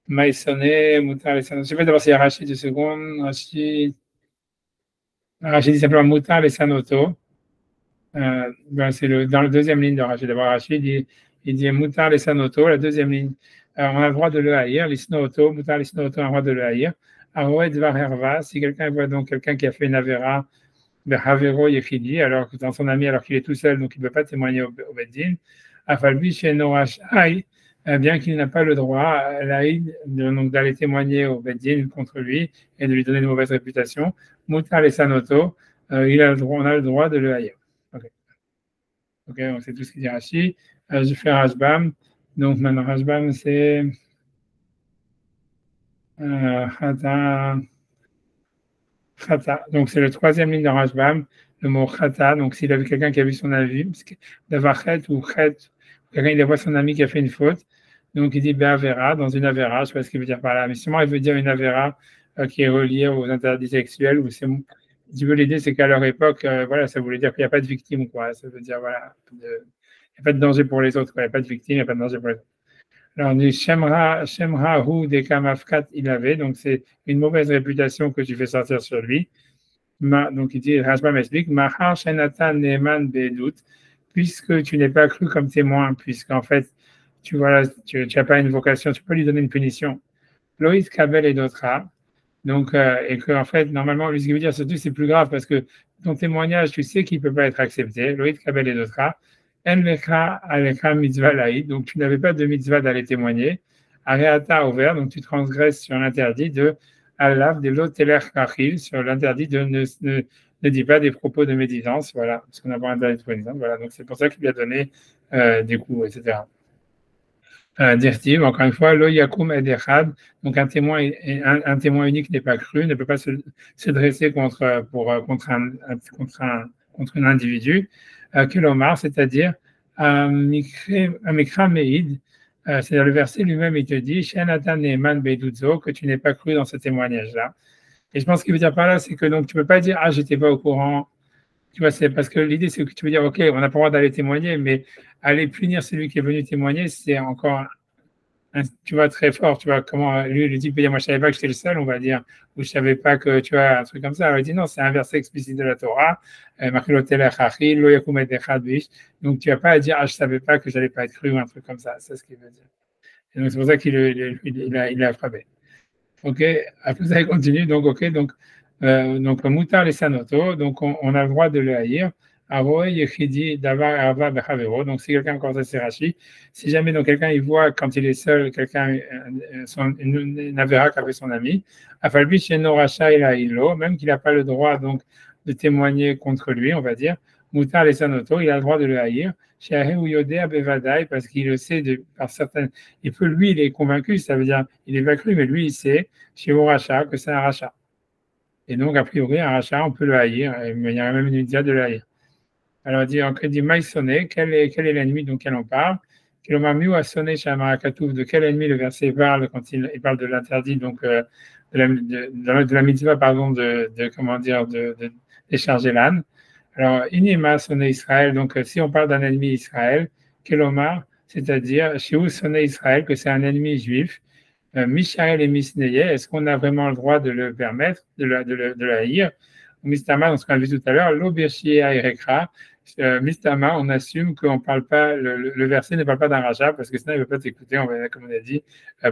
Maïsoné, Moutar, les Sanoto. Je sais pas d'abord s'il y a Rachid 2 secondes, Rachid dit simplement Moutar, les Sanoto. Ben c'est dans la deuxième ligne de Rachid. D'abord, Rachid il dit Moutar les Sanoto, la deuxième ligne. On a le droit de le haïr, les Snooto, Moutar les Snooto, on a le droit de le haïr. Aroed Varherva, si quelqu'un voit donc quelqu'un qui a fait une Avera, ben Havero Yechidi, alors que dans son ami, alors qu'il est tout seul, donc il ne peut pas témoigner au Beddin. Afalbi chez Noach Aï, bien qu'il n'a pas le droit, donc d'aller témoigner au Beddin contre lui et de lui donner une mauvaise réputation. Mutar et Sanoto, on a le droit de le haïr. Ok, donc c'est tout ce qu'il dit Rashi. Je fais Rashbam. Donc maintenant, Rashbam, c'est Khata. Khata. Donc c'est le troisième ligne de Rashbam, le mot Khata. Donc s'il avait quelqu'un qui a vu son avis, d'avoir Khet ou Khet, quelqu'un il voit son ami qui a fait une faute. Donc il dit Be'avera, dans une Avera, je ne sais pas ce qu'il veut dire par là, mais sûrement il veut dire une Avera qui est reliée aux interdits sexuels. Ou c'est, si tu veux, l'idée c'est qu'à leur époque, voilà, ça voulait dire qu'il n'y a pas de victime, quoi. Ça veut dire, voilà, il n'y a pas de danger pour les autres, quoi. Il n'y a pas de victime, il n'y a pas de danger pour les autres. Alors, on dit Shemra Hu de Kamafkat il avait, donc c'est une mauvaise réputation que tu fais sortir sur lui. Donc il dit, Rashbam explique, Mahar Shenatan Neman Bedut, puisque tu n'es pas cru comme témoin, puisqu'en fait, tu n'as pas une vocation, tu peux lui donner une punition. Loïs Kabel et d'autres. Donc, et que en fait, normalement, ce qui veut dire surtout, c'est plus grave parce que ton témoignage, tu sais qu'il ne peut pas être accepté. Loïs Kabel et d'autres. En lekra alekra mitzvah laïd, donc tu n'avais pas de mitzvah d'aller témoigner. Areata ouvert, donc tu transgresses sur l'interdit de alav de l'oteler kachil, sur l'interdit de ne dis pas des propos de médisance, voilà, parce qu'on n'a pas interdit de médisance, voilà, donc c'est pour ça qu'il lui a donné des coups, etc. Dirtiv, encore une fois, lo yakum ed echad, donc un témoin unique n'est pas cru, ne peut pas se dresser contre un individu. Kelomar, c'est-à-dire Amikra Meid, c'est-à-dire le verset lui-même, il te dit Shenatan Neman Beiduzo, que tu n'es pas cru dans ce témoignage-là. Et je pense qu'il veut dire par là, c'est que donc tu ne peux pas dire ah, j'étais pas au courant. Tu vois, c'est parce que l'idée, c'est que tu veux dire ok, on n'a pas le droit d'aller témoigner, mais aller punir celui qui est venu témoigner, c'est encore tu vois, très fort, tu vois, comment lui, le type peut dire, moi je savais pas que j'étais le seul, on va dire, ou je savais pas que, tu vois, un truc comme ça. Alors, il dit non, c'est un verset explicite de la Torah, donc tu n'as pas à dire, ah, je savais pas que j'allais pas être cru, ou un truc comme ça, c'est ce qu'il veut dire. Et donc c'est pour ça qu'il a frappé. Ok, après ça, il continue, donc ok, donc Moutar les Sanoto, donc on a le droit de le haïr. Donc si quelqu'un encore ça c'est Rashi, si jamais donc quelqu'un il voit quand il est seul quelqu'un une avéra qu'avec son ami, même qu'il n'a pas le droit donc de témoigner contre lui, on va dire, Moutar les Sanoto, il a le droit de le haïr. Parce qu'il le sait par certaines. Lui, il est convaincu, ça veut dire il est pas cru, mais lui, il sait chez Racha que c'est un rachat. Et donc, a priori, un rachat, on peut le haïr, mais il y a même une média de le haïr. Alors, il dit Maïsonné, quel est l'ennemi dont on parle? De quel ennemi le verset parle quand il parle de l'interdit, donc de la mitzvah, pardon, de décharger l'âne. Alors, Inima sonné Israël, donc si on parle d'un ennemi Israël, Kelomar, c'est-à-dire chez où sonné Israël, que c'est un ennemi juif, Mishaël et Misneye, est-ce qu'on a vraiment le droit de le permettre, de le haïr? Mistama, dans ce qu'on a vu tout à l'heure, l'Obirshia et Rekra, Mistama, on assume qu'on parle pas, le verset ne parle pas d'un rachat, parce que sinon il ne veut pas t'écouter, comme on a dit,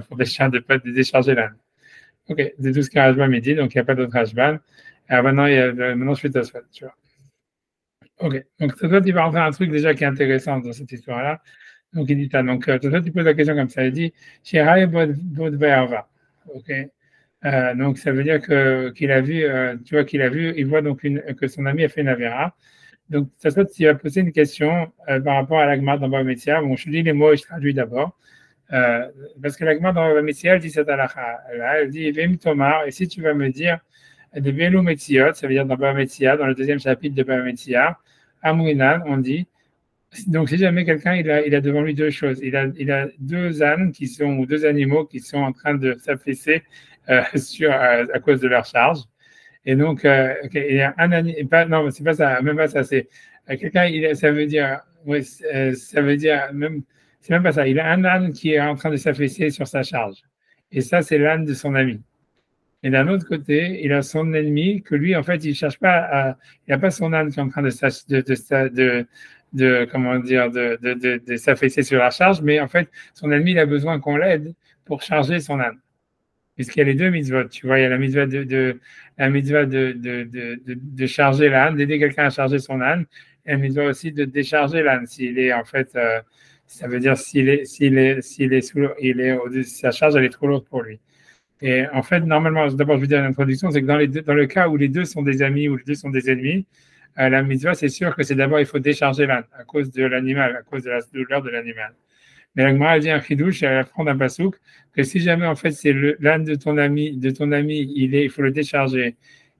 pour décharger l'âne. Ok, c'est tout ce qu'un Rashban me dit, donc il n'y a pas d'autre Rashban. Alors maintenant, je fais ta suite, tu vois. Ok, donc toi, tu vas rentrer un truc déjà qui est intéressant dans cette histoire-là. Donc il dit ça. Donc toi, tu poses la question comme ça. Il dit Shirai Bodveava. Ok. Donc ça veut dire qu'il a vu, tu vois qu'il a vu, il voit donc que son ami a fait une avéra. Donc ça soit tu vas poser une question par rapport à l'agma dans Bava Metzia. Bon, je lis les mots et je traduis d'abord. Parce que l'agma dans Bava Metzia, elle dit cette halakha. Là, elle dit Vem Tomar. Et si tu vas me dire de Belu Metziot, ça veut dire dans Bava Metzia, dans le deuxième chapitre de Bava Metzia, Amrinan, on dit. Donc, si jamais quelqu'un il a devant lui deux choses, il a deux ânes ou deux animaux qui sont en train de s'affaisser à cause de leur charge. Et donc, il y a un animal, non, c'est pas ça, même pas ça, c'est quelqu'un, ça veut dire, ça veut dire, même, c'est même pas ça, il a un âne qui est en train de s'affaisser sur sa charge. Et ça, c'est l'âne de son ami. Et d'un autre côté, il a son ennemi que lui, en fait, il cherche pas il n'a pas son âne qui est en train de s'affaisser sur la charge, mais en fait, son ennemi, il a besoin qu'on l'aide pour charger son âne. Puisqu'il y a les deux mitzvot, tu vois, il y a la mitzvah de charger l'âne, d'aider quelqu'un à charger son âne, et la mitzvah aussi de décharger l'âne, s'il est en fait, Ça veut dire sa charge, elle est trop lourde pour lui. Et en fait, normalement, d'abord, je veux dire une introduction, c'est que dans le cas où les deux sont des amis ou les deux sont des ennemis, la mitzvah, c'est sûr que c'est d'abord, il faut décharger l'âne à cause de l'animal, à cause de la douleur de l'animal. Mais la Gemara dit un chidouche, elle apprend d'un pasouk que si jamais en fait c'est l'âne de ton ami, il faut le décharger.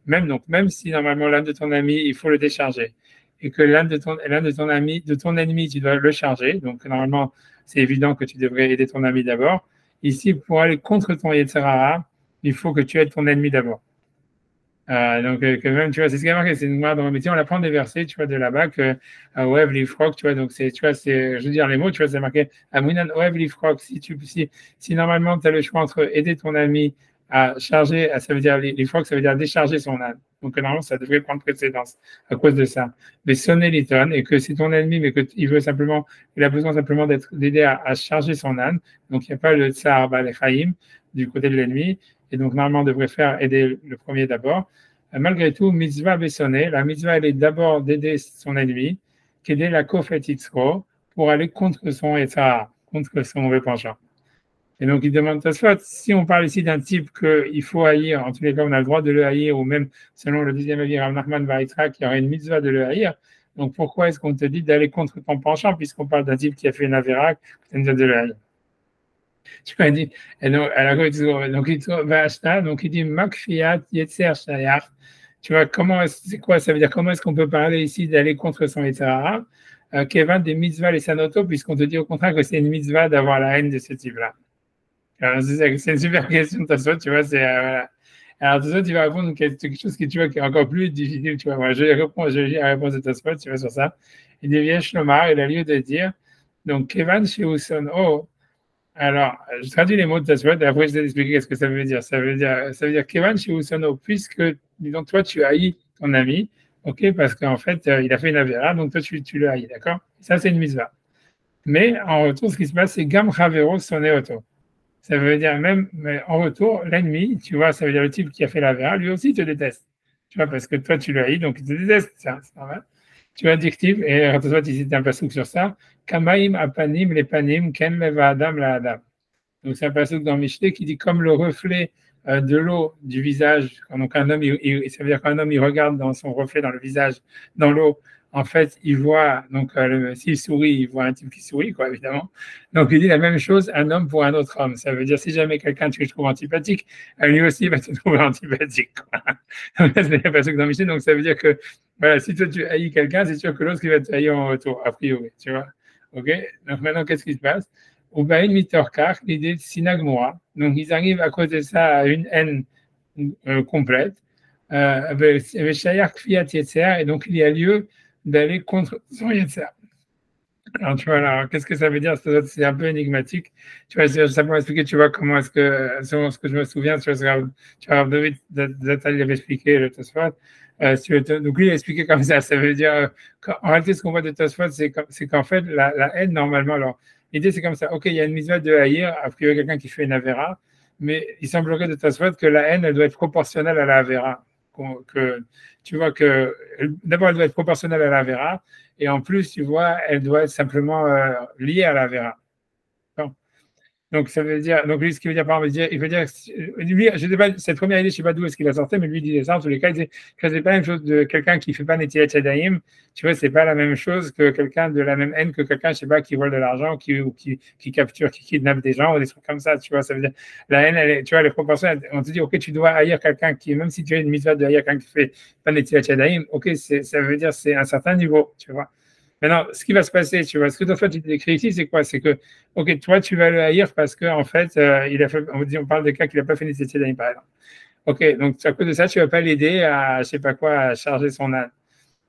Même si normalement l'âne de ton ami, il faut le décharger, et que l'âne de ton ami, de ton ennemi, tu dois le charger. Donc normalement, c'est évident que tu devrais aider ton ami d'abord. Ici, pour aller contre ton Yetzer Hara, il faut que tu aides ton ennemi d'abord. Donc, que même, tu vois, c'est ce qui est marqué, c'est une dans le métier, on apprend des versets, tu vois, de là-bas, que Oev Lifrok, tu vois, donc c'est, tu vois, c'est, je veux dire les mots, tu vois, c'est marqué Amunan Oev Lifrok. Si normalement tu as le choix entre aider ton ami à charger, ça veut dire Lifrok, ça veut dire décharger son âme. Donc, normalement, ça devrait prendre précédence à cause de ça. Mais sonner l'iton, et que c'est ton ennemi, mais il a besoin simplement d'aider à charger son âne. Donc, il n'y a pas le tsar Balechaim du côté de l'ennemi. Et donc, normalement, on devrait faire aider le premier d'abord. Malgré tout, mitzvah bessonné, la mitzvah, elle est d'abord d'aider son ennemi, qu'aider la kofet itzro, pour aller contre son état, contre son mauvais penchant. Et donc, il demande Tosfot, si on parle ici d'un type qu'il faut haïr, en tous les cas, on a le droit de le haïr, ou même, selon le deuxième avis, Rav Nachman Baïtra, qu'il y aurait une mitzvah de le haïr. Donc, pourquoi est-ce qu'on te dit d'aller contre ton penchant, puisqu'on parle d'un type qui a fait une avéra, c'est une mitzvah de le haïr? Tu m'as dit, et donc, il dit Makfiat Yetzer Shayach. Tu vois, c'est quoi? Ça veut dire comment est-ce qu'on peut parler ici d'aller contre son Yetzer Hara? Kevin des mitzvahs les sanoto, puisqu'on te dit au contraire que c'est une mitzvah d'avoir la haine de ce type-là. C'est une super question, Tassot, tu vois, voilà. Alors, Tassot, tu vas répondre quelque chose qui, tu vois, qui est encore plus difficile, tu vois. Moi, je lis la réponse de Tassot, tu vois, sur ça. Il dit, viens, Shlomar, il a lieu de dire, donc, Kevin Sheuson, alors, je traduis les mots de Tosfot et après je vais t'expliquer qu'est-ce que ça veut dire. Ça veut dire Kevan Shiusono, puisque, disons, toi, tu haïs ton ami, ok, parce qu'en fait, il a fait une avéra, donc toi, tu le haïs, d'accord? Ça, c'est une mitzvah. Mais en retour, ce qui se passe, c'est Gam Chavero Soneoto. Ça veut dire même, mais en retour, l'ennemi, tu vois, ça veut dire le type qui a fait l'avéra, lui aussi te déteste. Tu vois, parce que toi, tu le haïs, donc il te déteste, c'est normal. Tu vois, dictive, et Ratosvat, il cite un passouk sur ça. Kamaim apanim les panim ken leva adam la adam. Donc c'est un passouk dans Michelet qui dit comme le reflet de l'eau du visage. Donc un homme, ça veut dire qu'un homme il regarde dans son reflet dans le visage, dans l'eau. En fait, il voit donc s'il sourit, il voit un type qui sourit, quoi, évidemment. Donc il dit la même chose, un homme pour un autre homme. Ça veut dire si jamais quelqu'un tu le trouves antipathique, lui aussi va te trouver antipathique. C'est un passouk dans Michelet. Donc ça veut dire que voilà, si toi tu haïs quelqu'un, c'est sûr que l'autre il va te haïr en retour, a priori, tu vois. Ok. Donc maintenant, qu'est-ce qui se passe? Ubaïn Mitorkar, l'idée de Sinagmoa. Donc, ils arrivent à cause de ça à une haine complète. Avec Shayar Kfiat Yetzer, et donc il y a lieu d'aller contre son Yetzer. Alors, tu vois, alors, qu'est-ce que ça veut dire? C'est un peu énigmatique. Tu vois, ça peut m'expliquer, tu vois, comment est-ce que, selon ce que je me souviens, tu vois, David Zatal avait expliqué le Tosfot. Donc, lui, il a expliqué comme ça veut dire, en réalité, ce qu'on voit de Tosfot, c'est qu'en fait, la haine, normalement, alors, l'idée, c'est comme ça. OK, il y a une mitzvah de haïr, a priori, quelqu'un qui fait une avéra, mais il semblerait de Tosfot que la haine, elle doit être proportionnelle à la avéra. Tu vois que, d'abord, elle doit être proportionnelle à la avéra, et en plus, tu vois, elle doit être simplement liée à la vera. Donc, ça veut dire, donc lui, ce qu'il veut dire par exemple, il veut dire, lui, je sais pas, cette première idée, je ne sais pas d'où est-ce qu'il a sorti, mais lui, il disait ça, en tous les cas, il disait que c'est pas la même chose de quelqu'un qui ne fait pas Netilat Yadayim, tu vois, c'est pas la même chose que quelqu'un de la même haine que quelqu'un, je sais pas, qui vole de l'argent, ou qui capture, qui kidnappe des gens, ou des trucs comme ça, tu vois, ça veut dire, la haine, tu vois, les proportions, on te dit, ok, tu dois haïr quelqu'un qui, même si tu as une mitzvah de haïr quelqu'un qui fait pas Netilat Yadayim, ok, ça veut dire, c'est un certain niveau, tu vois. Maintenant, ce qui va se passer, tu vois, ce que toi, tu décris ici, c'est quoi? C'est que, ok, toi, tu vas le haïr parce qu'en fait, on parle de cas qu'il n'a pas fait nécessité d'année, par exemple. Ok, donc à cause de ça, tu ne vas pas l'aider à, je ne sais pas quoi, à charger son âne.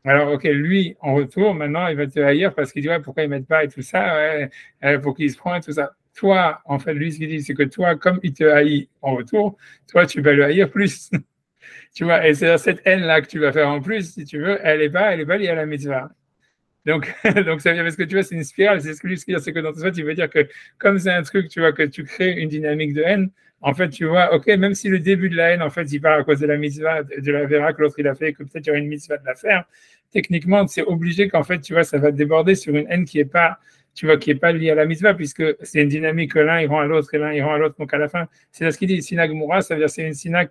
Alors, ok, lui, en retour, maintenant, il va te haïr parce qu'il dit, ouais, pourquoi ils ne mettent pas et tout ça, ouais, pour qu'il se prenne et tout ça. Toi, en fait, lui, ce qu'il dit, c'est que toi, comme il te haït en retour, toi, tu vas le haïr plus. Tu vois, et c'est cette haine-là que tu vas faire en plus, si tu veux, elle n'est pas liée à la mitzvah. Donc, ça veut dire, parce que tu vois, c'est une spirale, c'est ce que lui dire, c'est que dans tout ça, tu veux dire que comme c'est un truc, tu vois, que tu crées une dynamique de haine, en fait, tu vois, ok, même si le début de la haine, en fait, il part à cause de la mitzvah, de la vera que l'autre il a fait, que peut-être il y aurait une mitzvah de la faire, techniquement, c'est obligé qu'en fait, tu vois, ça va déborder sur une haine qui est pas, tu vois, qui n'est pas lié à la mitzvah, puisque c'est une dynamique que l'un il rend à l'autre et l'un il rend à l'autre. Donc à la fin, c'est là ce qu'il dit, Sinag Moura, ça veut dire c'est une Sinag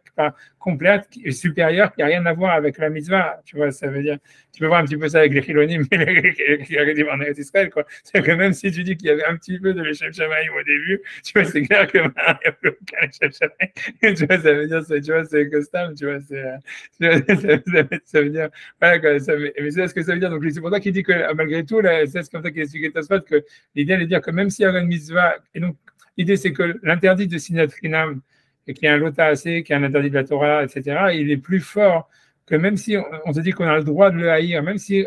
complète, supérieure, qui n'a rien à voir avec la mitzvah. Tu vois, ça veut dire, tu peux voir un petit peu ça avec les Chilonim et les Haredim en Eretz Israël, quoi. C'est que même si tu dis qu'il y avait un petit peu de l'Echem Shamaïm au début, tu vois, c'est clair que maintenant, il n'y a plus aucun Echem Shamaïm. Tu vois, ça veut dire, tu vois, c'est custom, tu vois, ça veut dire, voilà, quoi, mais c'est ce que ça veut dire. Donc, c'est pour ça qu'il dit que malgré tout, c'est comme ça qu'il explique Tosfot, que l'idée, elle est de dire que même s'il y a une mitzvah, et donc, l'idée, c'est que l'interdit de Sinat Chinam, et qu'il y a un lota assez, qu'il y a un interdit de la Torah, etc., il est plus fort que même si on te dit qu'on a le droit de le haïr, même si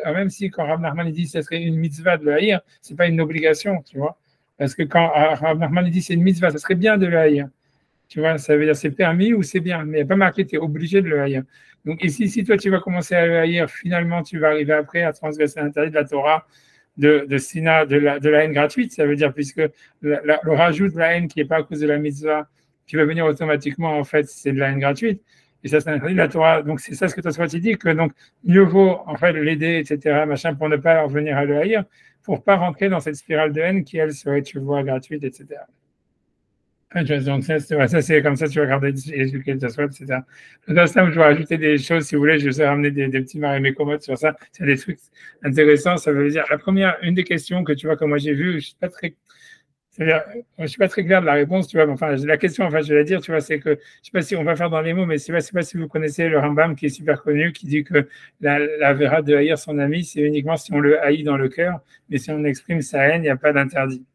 quand Rav Nachman dit que ce serait une mitzvah de le haïr, c'est pas une obligation, tu vois. Parce que quand Rav Nachman dit c'est une mitzvah, ça serait bien de le haïr. Tu vois, ça veut dire c'est permis ou c'est bien, mais il n'y a pas marqué tu es obligé de le haïr. Donc ici, si toi tu vas commencer à le haïr, finalement tu vas arriver après à transgresser l'interdit de la Torah, de Sina, de la haine gratuite, ça veut dire, puisque le rajout de la haine qui n'est pas à cause de la mitzvah, qui va venir automatiquement, en fait, c'est de la haine gratuite. Et ça, c'est l'interdit de la Torah. Donc c'est ça ce que toi tu dit, que donc mieux vaut en fait l'aider, etc., machin, pour ne pas revenir à le haïr, pour ne pas rentrer dans cette spirale de haine qui, elle, serait, tu vois, gratuite, etc. Donc ça, c'est comme ça, tu vas regarder les éduquer de soi, etc. Dans ça, je vais rajouter des choses, si vous voulez, je vais ramener des petits marémés commodes sur ça. C'est des trucs intéressants. Ça veut dire, la première, une des questions que tu vois, que moi j'ai vues, je suis pas très, c'est-à-dire, je suis pas très clair de la réponse, tu vois. Enfin, la question, enfin, je vais la dire, tu vois, c'est que, je sais pas si on va faire dans les mots, mais je sais pas si vous connaissez le Rambam qui est super connu, qui dit que la vera de haïr son ami, c'est uniquement si on le haït dans le cœur, mais si on exprime sa haine, il n'y a pas d'interdit.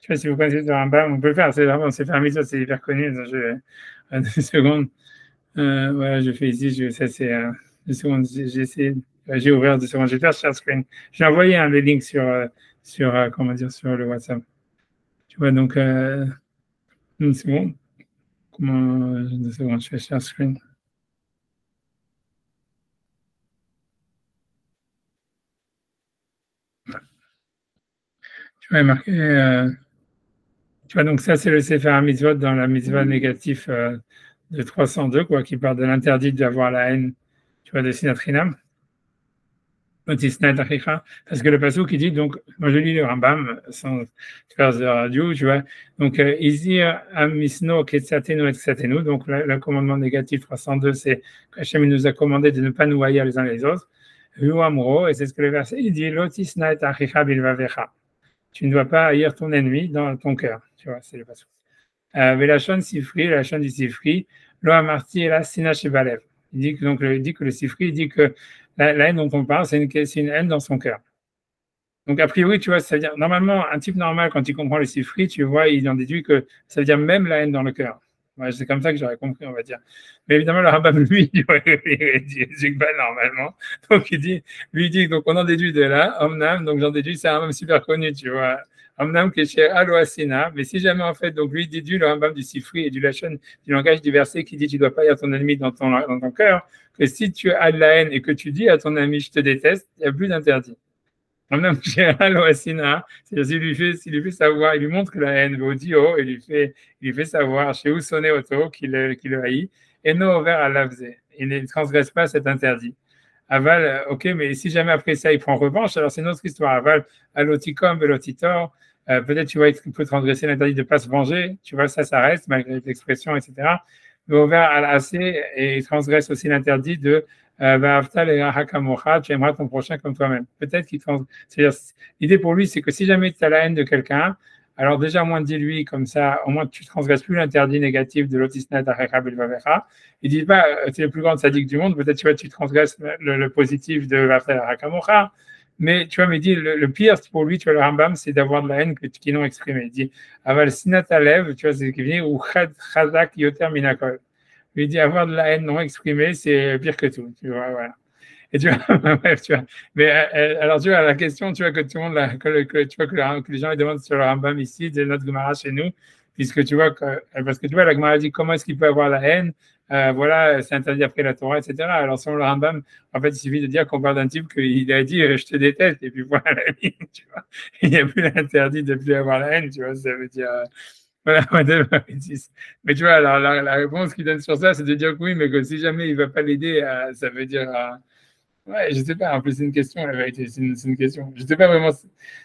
Je ne sais pas si vous connaissez le Rambam, on peut le faire, on s'est fait un mitzvah, c'est hyper connu. Deux secondes. Voilà, je fais ici, ça c'est 2 secondes, j'ai ouvert 2 secondes, je vais faire share screen. J'ai envoyé les links comment dire, sur le WhatsApp. Tu vois, donc, 1 seconde. 2 secondes, je fais share screen. Tu vois, marqué, tu vois, donc ça c'est le Sefer Mitzvot dans la mitzvah négatif de 302, quoi, qui parle de l'interdit d'avoir la haine, tu vois, de Sinatrinam. Parce que le passage qui dit, donc, moi je lis le Rambam sans faire de radio, tu vois. Donc, Izir Amisno Ketsatenu et Ketsatenu. Donc, le commandement négatif 302, c'est qu'Hachem nous a commandé de ne pas nous haïr les uns les autres. Amro, et c'est ce que le verset il dit, Lotisna et Achicha bilvavecha. Tu ne dois pas haïr ton ennemi dans ton cœur. Tu vois, c'est le passage. Velachon Sifri, la chaîne du Sifri, Lo Amarti et la Sina Shebalev. Il dit que le Sifri, il dit que la haine dont on parle, c'est une haine dans son cœur. Donc, a priori, tu vois, ça veut dire, normalement, un type normal, quand il comprend le Sifri, tu vois, il en déduit que ça veut dire même la haine dans le cœur. Ouais, c'est comme ça que j'aurais compris, on va dire. Mais évidemment, le Rambam, lui, il dit pas normalement. Donc, lui, il dit, donc on en déduit de là, Omnam, donc j'en déduis, c'est un homme super connu, tu vois. Omnam qui est chez Aloasina, mais si jamais, en fait, donc lui, il déduit le Rambam du Sifri et du Lachon, du langage du verset qui dit, tu ne dois pas haïr ton ennemi dans ton cœur, que si tu as de la haine et que tu dis à ton ami, je te déteste, il n'y a plus d'interdit. Même général au Sina, c'est-à-dire s'il lui fait savoir, il lui montre la haine au Dio, et il lui fait savoir chez où sonner auto qu'il le haït, et non ouvert à l'avze. Il ne transgresse pas cet interdit. Aval, ok, mais si jamais après ça il prend revanche, alors c'est une autre histoire. Aval, aloticum, velotitor, peut-être tu vois, il peut transgresser l'interdit de ne pas se venger, tu vois, ça reste malgré l'expression, etc. Mais ouvert à l'asser, et il transgresse aussi l'interdit de tu aimeras ton prochain comme toi-même. Peut-être qu'il l'idée pour lui, c'est que si jamais tu as la haine de quelqu'un, alors déjà, au moins dis-lui comme ça, au moins tu ne transgresses plus l'interdit négatif de l'otisnet acheka bilvavecha. Il dit pas, tu es le plus grand sadique du monde, peut-être tu transgresses le positif de vafel hakamocha. Mais tu vois, mais il dit, le pire pour lui, tu vois, le Rambam, c'est d'avoir de la haine qu'ils n'ont exprimée. Il dit, aval sinatalev, tu vois, c'est ce qui vient, ou chazak yoter minakol. Il dit avoir de la haine non exprimée, c'est pire que tout. Tu vois, voilà. Et tu vois, bref, tu vois. Mais alors, tu vois, la question, tu vois, que tout le monde, tu vois, que les gens ils demandent sur le Rambam ici, de notre Gemara chez nous, puisque tu vois, parce que tu vois, la Gemara dit comment est-ce qu'il peut avoir la haine, voilà, c'est interdit après la Torah, etc. Alors, selon le Rambam, en fait, il suffit de dire qu'on parle d'un type qu'il a dit je te déteste, et puis voilà la ligne, tu vois. Il n'y a plus l'interdit de plus avoir la haine, tu vois, ça veut dire. Voilà, mais tu vois, alors la réponse qu'il donne sur ça, c'est de dire que oui, mais que si jamais il ne va pas l'aider, ça veut dire Ouais, je sais pas. En plus, c'est une question, la vérité. C'est une question. Je sais pas vraiment.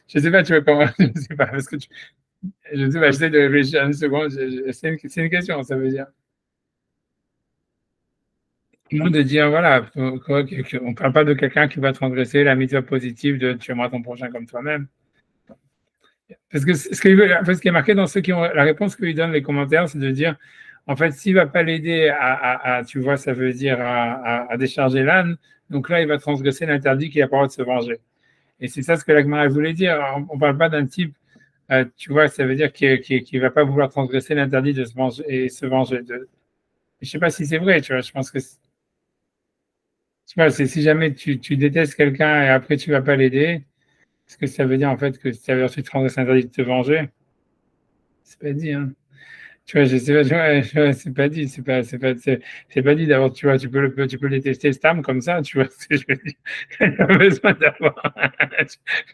Je sais pas, tu vois comment. Je sais pas. Parce que je sais pas, j'essaie de réfléchir une seconde. C'est une question, ça veut dire. Moi, de dire, voilà, on ne parle pas de quelqu'un qui va transgresser la mitzvah positive de tu aimeras ton prochain comme toi-même. Parce que en fait, ce qui est marqué dans ceux qui ont la réponse que lui donnent les commentaires, c'est de dire, en fait, s'il va pas l'aider tu vois, ça veut dire à décharger l'âne, donc là, il va transgresser l'interdit qu'il a pas le droit de se venger. Et c'est ça ce que l'Agmara voulait dire. On ne parle pas d'un type, tu vois, ça veut dire qu'il va pas vouloir transgresser l'interdit de se venger et se venger. Je sais pas si c'est vrai, tu vois, je pense que, je sais pas, si jamais tu détestes quelqu'un et après tu vas pas l'aider, est-ce que ça veut dire en fait que ça veut dire que tu transgresses l'interdit de te venger? C'est pas dit, hein. Tu vois, je sais pas, c'est pas dit, c'est pas dit d'avoir, tu vois, tu peux les tester Stam comme ça, tu vois ce que je veux dire. Il a besoin d'avoir,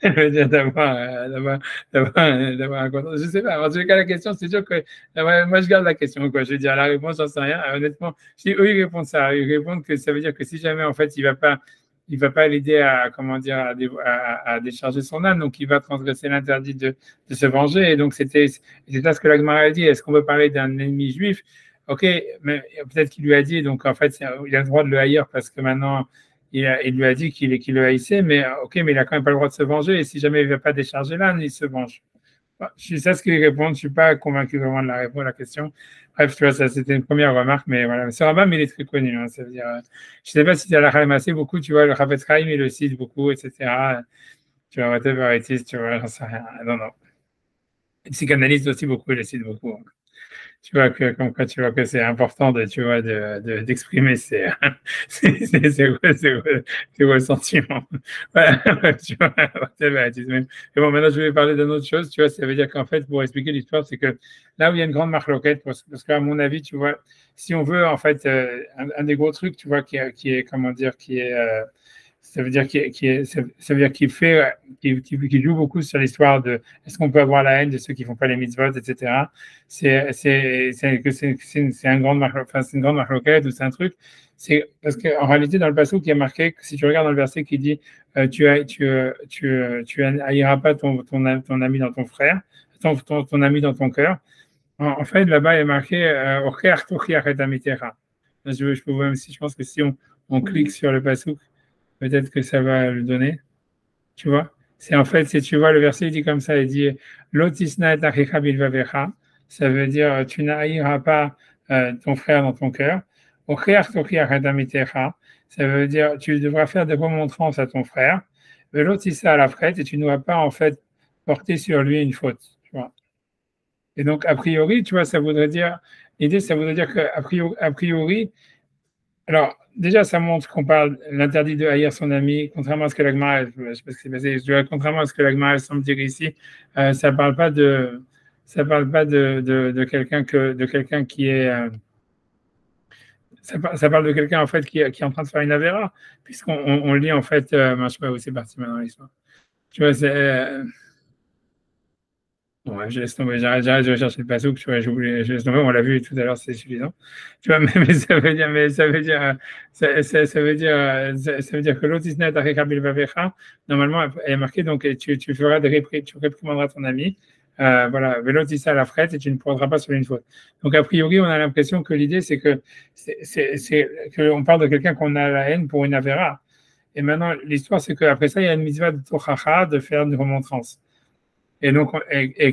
je veux dire, d'avoir un contrat. Je sais pas. En tout cas, la question, c'est sûr que, moi, je garde la question, quoi. Je veux dire, la réponse, j'en sais rien. Honnêtement, si eux, ils répondent ça, ils répondent que ça veut dire que si jamais, en fait, il va pas l'aider à, comment dire, à décharger son âme, donc il va transgresser l'interdit de se venger. Et donc, c'est ça ce que l'Agmara a dit. Est-ce qu'on veut parler d'un ennemi juif? Ok, mais peut-être qu'il lui a dit, donc en fait, il a le droit de le haïr parce que maintenant, il lui a dit qu'il le haïssait, mais ok, mais il a quand même pas le droit de se venger. Et si jamais il ne veut pas décharger l'âne, il se venge. C'est ça ce qu'il répond. Je ne suis pas convaincu vraiment de la réponse à la question. Bref, tu vois, ça c'était une première remarque, mais voilà. Ce Rambam, il est très connu. Hein, ça veut dire, je ne sais pas si tu as la ramassé beaucoup, tu vois, le Chafetz Chaim, il le cite beaucoup, etc. Tu vois, whatever it is, tu vois, j'en sais rien. Non, non. Les psychanalystes aussi beaucoup, ils le citent beaucoup. Hein. Tu vois que comme quoi tu vois que c'est important de tu vois d'exprimer ses ressentiments. Voilà, tu vois, mais bon, maintenant je vais parler d'une autre chose, tu vois, ça veut dire qu'en fait pour expliquer l'histoire, c'est que là où il y a une grande marloquette, parce qu'à mon avis, tu vois, si on veut en fait un des gros trucs, tu vois, qui est comment dire, qui est ça veut dire ça veut dire qu'il joue beaucoup sur l'histoire de est-ce qu'on peut avoir la haine de ceux qui font pas les mitzvot, etc. C'est un grand enfin, c'est une grande marloquette ou c'est un truc. C'est parce qu'en réalité dans le passage qui est marqué, si tu regardes dans le verset qui dit tu haïras pas ton ami dans ton frère, ton ami dans ton cœur. En fait, là-bas, il est marqué je peux voir même si je pense que si on clique sur le passouk, peut-être que ça va le donner. Tu vois? C'est en fait, si tu vois, le verset il dit comme ça, il dit Lotisna et achicha bilvavecha. Ça veut dire tu n'haïras pas ton frère dans ton cœur. Ça veut dire tu devras faire des remontrances à ton frère. Velotissa à la frette et tu ne dois pas en fait porter sur lui une faute. Tu vois? Et donc, a priori, tu vois, ça voudrait dire, l'idée, ça voudrait dire a priori, alors, déjà, ça montre qu'on parle l'interdit de haïr son ami, contrairement à ce que l'Agmara, je sais pas ce qui s'est passé, contrairement à ce que l'Agmara semble dire ici, ça parle pas de quelqu'un qui est, ça parle de quelqu'un en fait qui est en train de faire une avéra, puisqu'on lit en fait, je sais pas où c'est parti maintenant l'histoire. Tu vois, c'est, ouais, je laisse tomber, j'arrête de rechercher le passouk, tu vois, je laisse tomber, on l'a vu tout à l'heure, c'est suffisant. Tu vois, mais ça veut dire, ça veut dire que l'autisnet arekabil vavecha, normalement, elle est marquée, donc tu feras tu réprimanderas ton ami, voilà, velotissa à la frette et tu ne prendras pas sur une faute. Donc, a priori, on a l'impression que l'idée, c'est que, qu'on parle de quelqu'un qu'on a la haine pour une avéra. Et maintenant, l'histoire, c'est qu'après ça, il y a une mitzvah de tochacha, de faire une remontrance et donc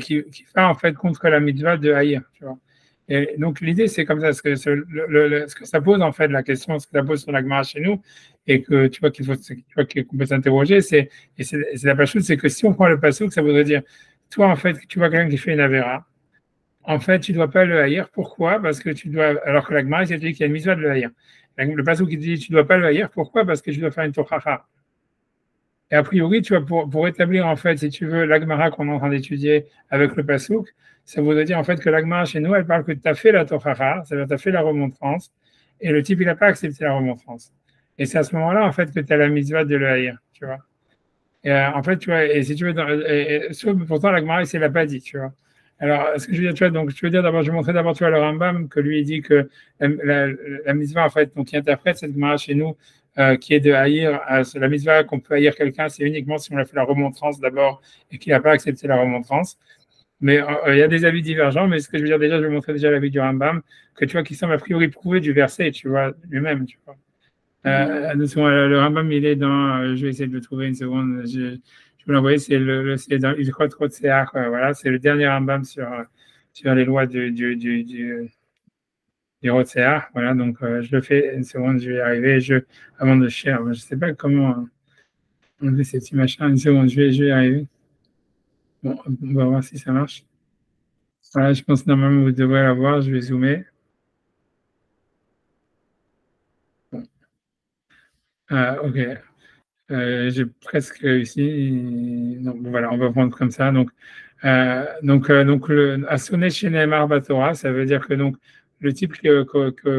qui va en fait contre la mitzvah de haïr, tu vois. Et donc l'idée c'est comme ça, ce que ça pose en fait la question, ce que ça pose sur la Gemara chez nous, et que tu vois qu'on peut s'interroger, c'est la pachoute, c'est que si on prend le passouk, ça voudrait dire, toi en fait, tu vois quelqu'un qui fait une avéra, en fait tu dois pas le haïr. Pourquoi? Parce que tu dois, alors que la Gemara c'est dit qu'il y a une mitzvah de le haïr. Le passouk qui dit tu dois pas le haïr, pourquoi? Parce que tu dois faire une tochacha. Et a priori, tu vois, pour établir, en fait, si tu veux, l'Agmara qu'on est en train d'étudier avec le Passouk, ça voudrait dire, en fait, que l'Agmara chez nous, elle parle que tu as fait la Tochara, ça veut dire tu as fait la remontrance, et le type, il n'a pas accepté la remontrance. Et c'est à ce moment-là, en fait, que tu as la mitzvah de le haïr, tu vois. Et en fait, tu vois, et si tu veux, pourtant, l'Agmara, il ne l'a pas dit, tu vois. Alors, ce que je veux dire, tu vois, donc, je veux dire d'abord, je vais montrer d'abord, tu vois, le Rambam, que lui, il dit que la mitzvah, en fait, donc, qui interprète cette Gemara chez nous, qui est de haïr, la mitzvah qu'on peut haïr quelqu'un, c'est uniquement si on a fait la remontrance d'abord et qu'il n'a pas accepté la remontrance. Mais il y a des avis divergents, mais ce que je veux dire déjà, je vais montrer déjà l'avis du Rambam, que tu vois, qui semble a priori prouver du verset, tu vois, lui-même, tu vois. Le Rambam, il est dans, je vais essayer de le trouver une seconde, je vous l'envoyer, c'est dans Ilchot Rotseach, voilà, c'est le dernier Rambam sur les lois du Rotseach, voilà, donc je le fais une seconde, je vais y arriver, avant de share, je ne sais pas comment enlever ces petits machins, une seconde, je vais y arriver. Bon, on va voir si ça marche. Voilà, je pense que normalement vous devrez l'avoir, je vais zoomer. Bon. Ok, j'ai presque réussi. Donc voilà, on va prendre comme ça. Donc le Assonet chez Neymar Torah, ça veut dire que donc le type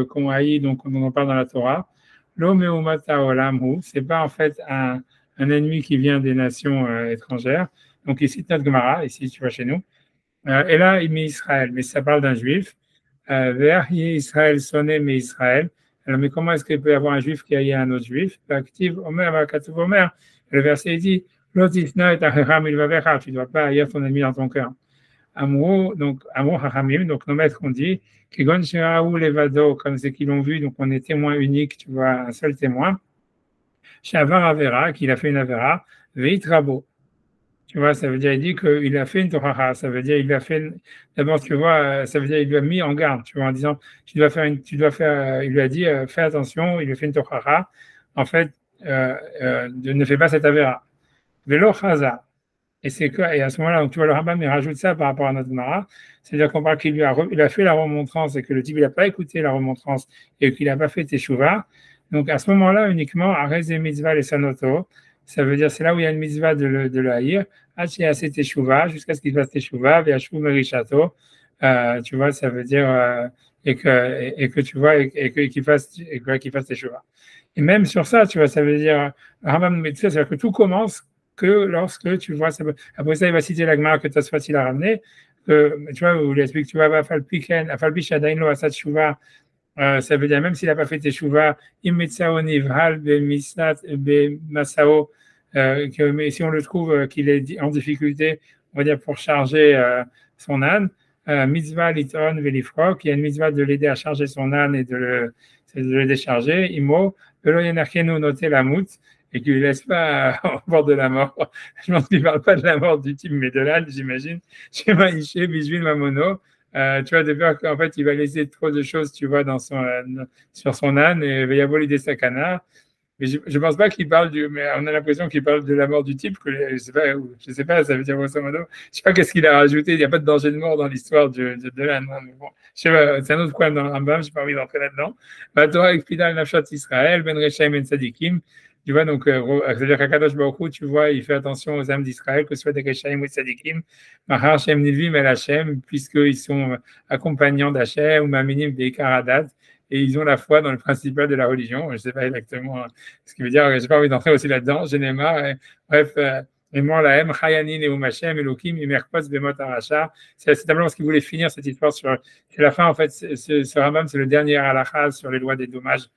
qu'on haït, donc on en parle dans la Torah, l'Omeumata Olamhu, c'est pas en fait un ennemi qui vient des nations étrangères. Donc ici, notre Gemara, ici tu vois chez nous. Et là, il met Israël, mais ça parle d'un juif. Israël sonné, mais Israël. Alors, mais comment est-ce qu'il peut y avoir un juif qui haït un autre juif? Active Omer, Katuv Omer. Le verset dit Lotisna et Acheram il va tu ne dois pas haïr ton ennemi dans ton cœur. Amour, donc Amour Hachamim, donc nos maîtres ont dit Kigon Shiraou Levado, comme c'est qu'ils l'ont vu, donc on est témoin unique, tu vois, un seul témoin. Shavar Avera, qu'il a fait une Avera, Veit Rabo. Tu vois, ça veut dire, il dit qu'il a fait une torah, ça veut dire, il a fait, d'abord, tu vois, ça veut dire, il lui a mis en garde, tu vois, en disant, il lui a dit, fais attention, il lui a fait une torah, en fait, ne fais pas cette avéra. Velo chaza. Et à ce moment-là, donc, tu vois, le Rambam, il rajoute ça par rapport à notre Mara, c'est-à-dire qu'on parle il a fait la remontrance et que le type, il n'a pas écouté la remontrance et qu'il n'a pas fait teshuva. Donc, à ce moment-là, uniquement, arrête les mitzvah les sanoto, ça veut dire, c'est là où il y a une mitzvah de le haïr, assez teshuva, jusqu'à ce qu'il fasse teshuva, ve'ashuv merishato, tu vois, ça veut dire, et que tu vois, qu'il fasse teshuva. Et même sur ça, tu vois, ça veut dire, Rambam, c'est-à-dire que tout commence que lorsque tu vois, après ça, il va citer la Gemara que Tosfot il a ramené, que, tu vois, où il explique, tu vois, ça veut dire même s'il n'a pas fait teshuva, imetsao nivhal bemasao, mais si on le trouve qu'il est en difficulté, on va dire pour charger son âne, mitzvah liton velifrok, il y a une mitzvah de l'aider à charger son âne et de le décharger, imo, velo yenachenu noter la mout, et qu'il ne laisse pas au bord de la mort. Je pense qu'il ne parle pas de la mort du type, mais de l'âne, j'imagine. Chez Maïché, Bijvin Mamono, tu vois, de peur qu'en fait, il va laisser trop de choses, tu vois, sur son âne, et il va y avoir l'idée sakana. Mais je ne pense pas qu'il parle mais on a l'impression qu'il parle de la mort du type, que je sais pas, ça veut dire grosso modo. Je sais pas qu'est-ce qu'il a rajouté, il n'y a pas de danger de mort dans l'histoire de l'âne, hein, mais bon, je sais pas, c'est un autre problème dans le Rambam, je n'ai pas envie d'entrer là-dedans. Torah explique Nafshat Israël, Ben Rechaim Ben Sadikim, tu vois, donc, c'est-à-dire qu'Akadosh Baruch Hu, tu vois, il fait attention aux âmes d'Israël, que ce soit des Rechaim ou des Sadikim, Mahar Shem Nivim El Hashem, puisqu'ils sont accompagnants d'Hachem, ou Maminim des Karadat, et ils ont la foi dans le principal de la religion. Je ne sais pas exactement ce qui veut dire, je n'ai pas envie d'entrer aussi là-dedans, j'en ai marre. Bref, Emor Lahem, Chayanin et Umashem, Elohim, Imerkos, Bemot Aracha. C'est simplement ce qu'il voulait finir cette histoire sur. C'est la fin, en fait, ce Rambam, c'est le dernier halakha sur les lois des dommages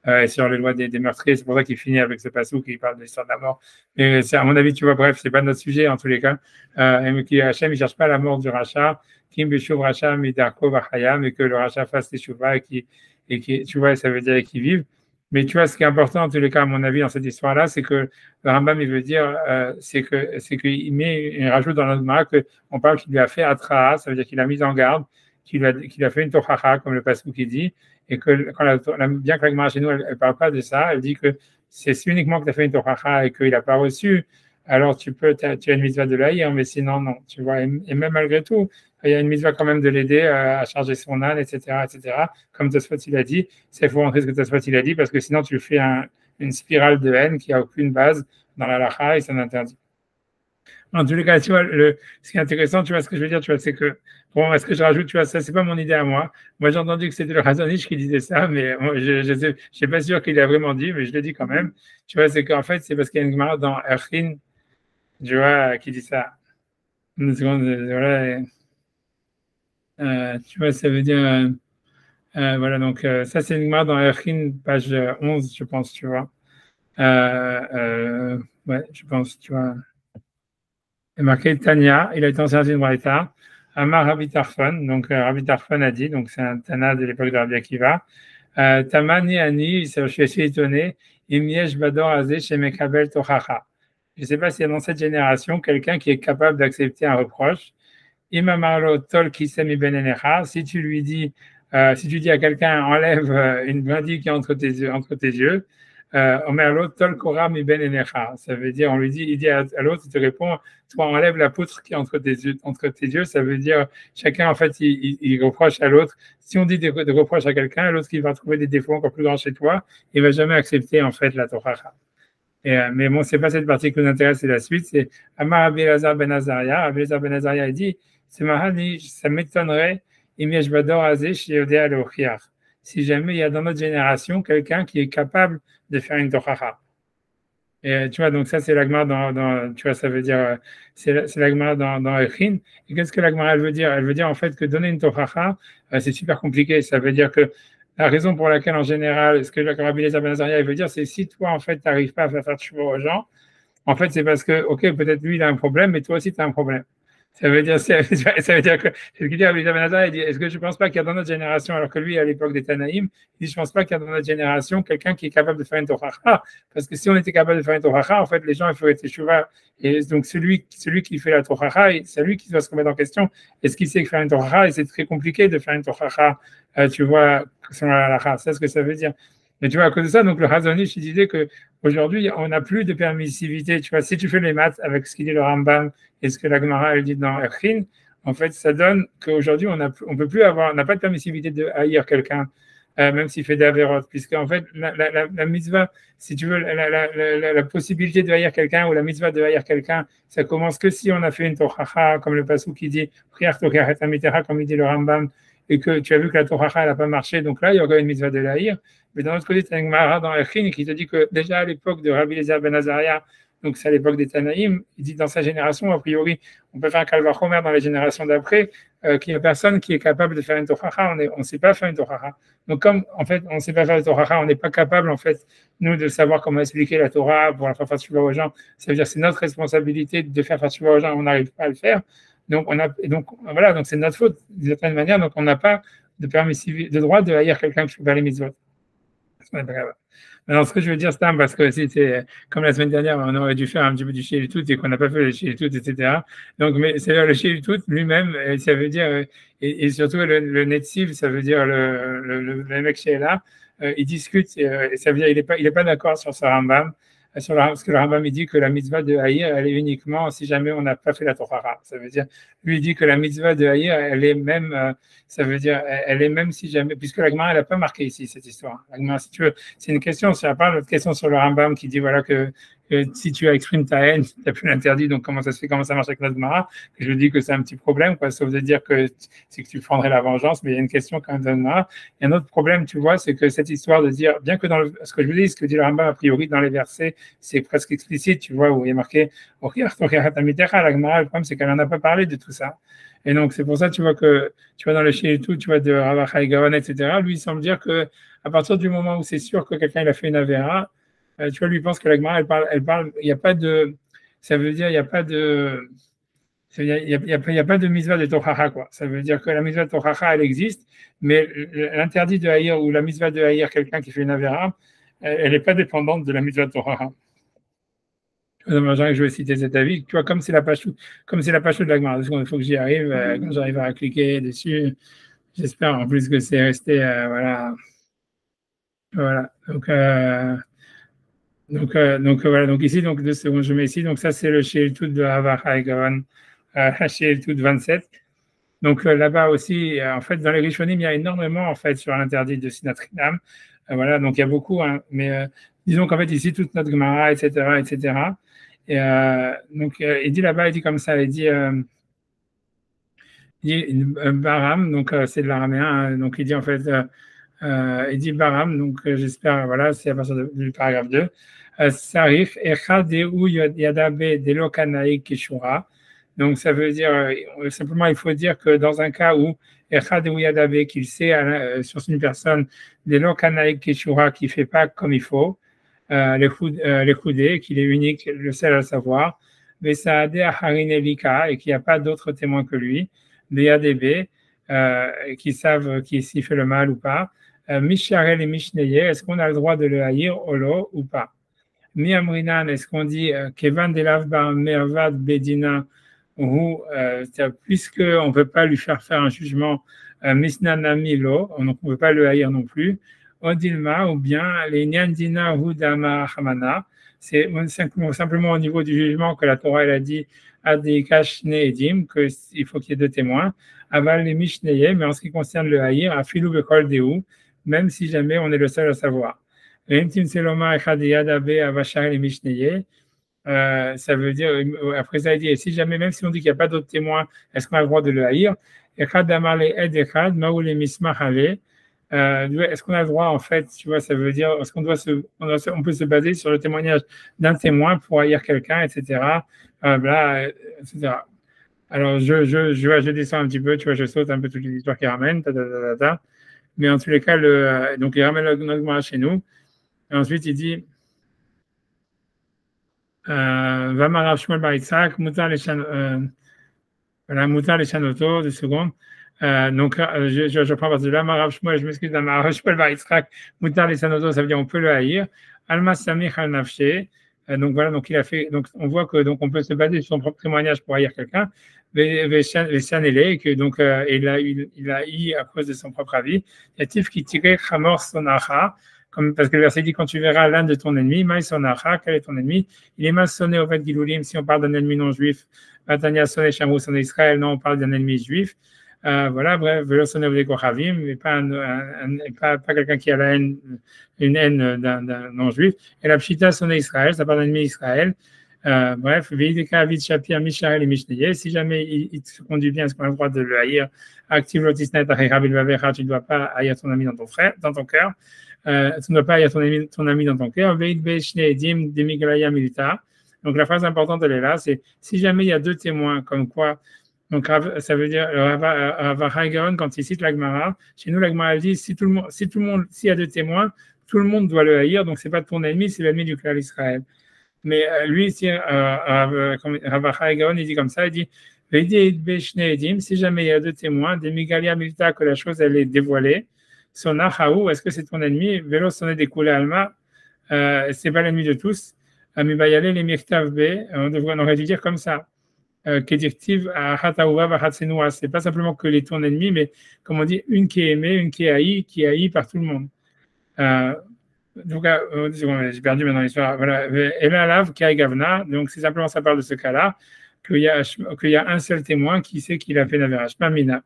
et sur les lois des meurtriers. C'est pour ça qu'il finit avec ce passage qui parle de l'histoire de la mort. Mais c'est, à mon avis, tu vois, bref, c'est pas notre sujet en tous les cas. Et Hachem, il ne cherche pas la mort du rachat. Kim Beshuv Racha Midarko Vachayam, et que le rachat fasse teshuva et qui, tu vois, ça veut dire qu'ils vivent. Mais tu vois, ce qui est important, en tous les cas, à mon avis, dans cette histoire-là, c'est que le Rambam, il veut dire, c'est qu'il rajoute dans notre Gemara qu'on parle qu'il lui a fait Atraa, ça veut dire qu'il a mis en garde, qu'il a fait une Tochacha, comme le Passouk qui dit, et que bien que la Gemara chez nous, elle ne parle pas de ça, elle dit que c'est uniquement que tu as fait une Tochacha et qu'il n'a pas reçu, alors tu as une mitzvah de l'haïr, mais sinon, non, tu vois, et même malgré tout, il y a une mitzvah quand même de l'aider à charger son âne, etc., etc. Comme Tosfot il a dit, il faut rentrer ce que Tosfot il a dit, parce que sinon tu fais une spirale de haine qui n'a aucune base dans la lacha et c'est un interdit. En tous les cas, tu vois, ce qui est intéressant, tu vois, ce que je veux dire, tu vois, c'est que, bon, est-ce que je rajoute, tu vois, ça, c'est pas mon idée à moi. Moi, j'ai entendu que c'était le Razonich qui disait ça, mais moi, je suis pas sûr qu'il a vraiment dit, mais je le dis quand même. Tu vois, c'est qu'en fait, c'est parce qu'il y a une Gemara dans Erchin, tu vois, qui dit ça. Une seconde, voilà. Tu vois, ça veut dire, voilà, donc ça c'est une Gemara dans Erchin, page 11, je pense, tu vois. Ouais, je pense, tu vois. Il est marqué Tania, il a été enseigné une braïta. Amar Rabbi Tarfon, donc Rabbi Tarfon a dit, donc c'est un Tana de l'époque de Rabbi Akiva. Tamani Ani, je suis assez étonné. Imiesh Bador Azeh chez Mekabel Tochacha. Je ne sais pas s'il y a dans cette génération quelqu'un qui est capable d'accepter un reproche. Imamarlo Tol Kisem Ibn Enecha, si tu lui dis, si tu dis à quelqu'un enlève une brindille qui est entre tes yeux, Omerlo Tol Koram Ibn Enecha, ça veut dire, on lui dit, il dit à l'autre, il te répond, toi enlève la poutre qui est entre tes yeux, ça veut dire, chacun en fait, il reproche à l'autre. Si on dit des reproches à quelqu'un, l'autre qui va trouver des défauts encore plus grands chez toi, il va jamais accepter en fait la Torah. Mais bon, c'est pas cette partie qui nous intéresse, c'est la suite. C'est Amar Abelazar Ben Azaria. Abelazar Ben Azaria a dit, c'est Mahani, ça m'étonnerait, Imiesh Bador Azeh Shiodea Leochiach. Si jamais il y a dans notre génération quelqu'un qui est capable de faire une Torah. Et tu vois, donc ça, c'est l'agma tu vois, ça veut dire, c'est l'agma dans Echin. Et qu'est-ce que l'agma, elle veut dire? Elle veut dire en fait que donner une Torah, c'est super compliqué. Ça veut dire que la raison pour laquelle, en général, ce que le Rabbi Eliezer Ben Azaria veut dire, c'est si toi, en fait, tu n'arrives pas à faire tchouva aux gens, en fait, c'est parce que, OK, peut-être lui, il a un problème, mais toi aussi, tu as un problème. Ça veut dire, ça veut dire que, c'est ce qu'il dit à Rabbi Eliezer Ben Azaria, il dit, est-ce que je ne pense pas qu'il y a dans notre génération, alors que lui, à l'époque des Tanaïm, il dit, je ne pense pas qu'il y a dans notre génération quelqu'un qui est capable de faire une Torah. Parce que si on était capable de faire une Torah, en fait, les gens, ils feraient tchouva. Et donc, celui qui fait la Torah, c'est lui qui doit se remettre en question. Est-ce qu'il sait faire une Torah? Et c'est très compliqué de faire une Torah, tu vois, selon la halakha. C'est ce que ça veut dire. Mais tu vois, à cause de ça, donc le Hazonish, il disait qu'aujourd'hui, on n'a plus de permissivité. Tu vois, si tu fais les maths avec ce qu'il dit le Rambam et ce que la Gemara elle dit dans Erchin, en fait, ça donne qu'aujourd'hui, on n'a pas de permissivité de haïr quelqu'un, même s'il fait des avérotes, puisque en fait, la mitzvah, si tu veux, la possibilité de haïr quelqu'un ou la mitzvah de haïr quelqu'un, ça commence que si on a fait une tochacha, comme le pasuk qui dit, prière tochacha amitera, comme il dit le Rambam, et que tu as vu que la tochacha, elle n'a pas marché, donc là, il y aura une mitzvah de l'haïr. Mais d'un autre côté, tu as une Gemara dans Erchin qui te dit que déjà à l'époque de Rabbi Eliezer Ben Azaria, donc c'est à l'époque des Tanaïm, il dit dans sa génération, a priori, on peut faire un Kalvachomer dans les générations d'après, qu'il n'y a personne qui est capable de faire une Tochacha, on ne sait pas faire une Tochacha. Donc comme en fait on ne sait pas faire une Tochacha, on n'est pas capable en fait, nous, de savoir comment expliquer la Torah pour la faire tchouva aux gens. Ça veut dire que c'est notre responsabilité de faire tchouva aux gens, on n'arrive pas à le faire. Donc voilà, donc c'est notre faute d'une certaine manière, donc on n'a pas de droit de haïr quelqu'un qui fait pas les mitzvot. Alors, ce que je veux dire, Stam, parce que c'était comme la semaine dernière, on aurait dû faire un petit peu du Shilitout et qu'on n'a pas fait le Shilitout, etc. Donc, mais c'est le Shilitout lui-même, ça veut dire, et surtout le Netziv, ça veut dire le mec qui est là, il discute, et ça veut dire il est pas d'accord sur ce Rambam, parce que le Rambam il dit que la mitzvah de Haïr, elle est uniquement si jamais on n'a pas fait la Torah. Ça veut dire, lui il dit que la mitzvah de Haïr, elle est même, ça veut dire, elle est même si jamais, puisque la Gemara, elle n'a pas marqué ici cette histoire. La Gemara, si tu veux, c'est une question, c'est à part notre question sur le Rambam qui dit voilà que si tu exprimes ta haine, tu n'as plus l'interdit, donc comment ça se fait, comment ça marche avec notre Gemara? Je dis que c'est un petit problème, quoi, sauf de dire que c'est que tu prendrais la vengeance, mais il y a une question quand même dans le Gemara. Et un autre problème, tu vois, c'est que cette histoire de dire, bien que dans ce que je vous dis, ce que dit le Rambam, a priori, dans les versets, c'est presque explicite, tu vois, où il est marqué, la Gemara, le problème, c'est qu'elle n'en a pas parlé de tout ça. Et donc, c'est pour ça, tu vois, dans le chien et tout, tu vois, de Ravacha Gaon, etc., lui, il semble dire que à partir du moment où c'est sûr que quelqu'un il a fait une Avera, tu vois, lui pense que la Gemara, elle parle, il n'y a pas de, ça veut dire, il n'y a pas de, il y a pas de mitzvah de Tochacha, quoi. Ça veut dire que la mitzvah de Tochacha, elle existe, mais l'interdit de haïr ou la mitzvah de haïr quelqu'un qui fait une Avera, elle n'est pas dépendante de la mitzvah de Tochacha. Je vais citer cet avis, tu vois, comme c'est la page de la Gemara, il faut que j'y arrive, quand j'arrive à cliquer dessus, j'espère en plus que c'est resté, voilà. Voilà, donc voilà, donc ici, donc 2 secondes, je mets ici, donc ça c'est le Shiltout de Havacha et Gavan, Shiltout 27. Donc là-bas aussi, en fait, dans les Rishonim, il y a énormément en fait sur l'interdit de Sinat Chinam. Voilà, donc il y a beaucoup, hein, mais disons qu'en fait ici toute notre Gemara, etc., etc. Et donc il dit là-bas, il dit comme ça, il dit Baram, donc c'est de l'araméen, hein, donc il dit en fait, il dit Baram, donc j'espère, voilà, c'est à partir du paragraphe 2. Sarif, Echad ou Yadabe Delo Kanaï Kishura. Donc ça veut dire, simplement il faut dire que dans un cas où Echad ou Yadabe, qu'il sait sur une personne Delo Kanaï Kishura qui ne fait pas comme il faut, les coudées, qu'il est unique, le seul à le savoir, Vesaade Aharin Elika, et qu'il n'y a pas d'autres témoins que lui, BADB, qui savent s'il fait le mal ou pas, Misharel et Mishneye, est-ce qu'on a le droit de le haïr, Olo, ou pas? Mi Amrinan, est-ce qu'on dit Kevan Delav Bar Mervad Bedina, ou puisque on ne peut pas lui faire un jugement, Misnanami Lo, on ne peut pas le haïr non plus, Odilma, ou bien les Nyandina Hudama Hamana, c'est simplement au niveau du jugement que la Torah elle a dit Adikash Needim, qu'il faut qu'il y ait deux témoins, Aval les Mishneye, mais en ce qui concerne le haïr, Afilou Bekol Deu, même si jamais on est le seul à savoir. Ça veut dire, après ça, il dit, si jamais, même si on dit qu'il n'y a pas d'autres témoins, est-ce qu'on a le droit de le haïr? Est-ce qu'on a le droit, en fait, tu vois, ça veut dire, est-ce qu'on on peut se baser sur le témoignage d'un témoin pour haïr quelqu'un, etc. Etc. Alors, je descends un petit peu, tu vois, je saute un peu toutes les histoires qu'il ramène, mais en tous les cas, donc il ramène le chez nous. Et ensuite, il dit Vamarav Shmuel Bar Yitzhak, Mutar les Chanoto, 2 secondes. Donc, je prends partir de là. Marav Shmuel, je m'excuse, Marav Shmuel Bar Yitzhak, Mutar les Chanoto, ça veut dire on peut le haïr. Alma Samich al Nafshe. Donc voilà, donc il a fait. Donc on voit que donc on peut se baser sur son propre témoignage pour haïr quelqu'un. Veshanele, que donc il a haï à cause de son propre avis. Yatif qui tirait Chamor Sonacha. Parce que le verset dit quand tu verras l'un de ton ennemi, Maïsonacha, quel est ton ennemi? Il est mal sonné au fait Giloulim si on parle d'un ennemi non juif. Vatania sonné Chamou sonné Israël, non, on parle d'un ennemi juif. Voilà, bref, Velo sonné au Dékorhavim, mais pas quelqu'un qui a une haine d'un non juif. Et la Pshita sonné Israël, ça parle d'un ennemi Israël. Bref, Veideka Avid Shapir Mishael et Mishneye, si jamais il se conduit bien, est-ce qu'on a le droit de le haïr? Active l'otisnet, Achirabil Vavecha, tu ne dois pas haïr ton ami dans ton cœur. Tu ne dois pas haïr ton ami dans ton cœur. Donc la phrase importante, elle est là, c'est si jamais il y a deux témoins, comme quoi, donc ça veut dire, Rav Hagaon, quand il cite l'Agmara, chez nous l'Agmara dit, s'il y a deux témoins, tout le monde doit le haïr, donc c'est pas ton ennemi, c'est l'ennemi du clan d'Israël. Mais lui, ici, Rav Hagaon, il dit comme ça, il dit, si jamais il y a deux témoins, des Migalia Milta, que la chose elle est dévoilée, Sonachaou, est-ce que c'est ton ennemi? Vélo sonné découlé Alma, c'est pas l'ennemi de tous. Amibayale les Mirtav B, on aurait dû dire comme ça. Kédirtiv à Hataouva Vahatsenoua, c'est pas simplement que les ton ennemi, mais comme on dit, une qui est aimée, une qui est haïe par tout le monde. Donc, j'ai perdu maintenant l'histoire. Voilà. Et là, Lav, Kai Gavna, donc c'est simplement ça parle de ce cas-là, qu'il y a un seul témoin qui sait qu'il a fait Naverach. Mamina.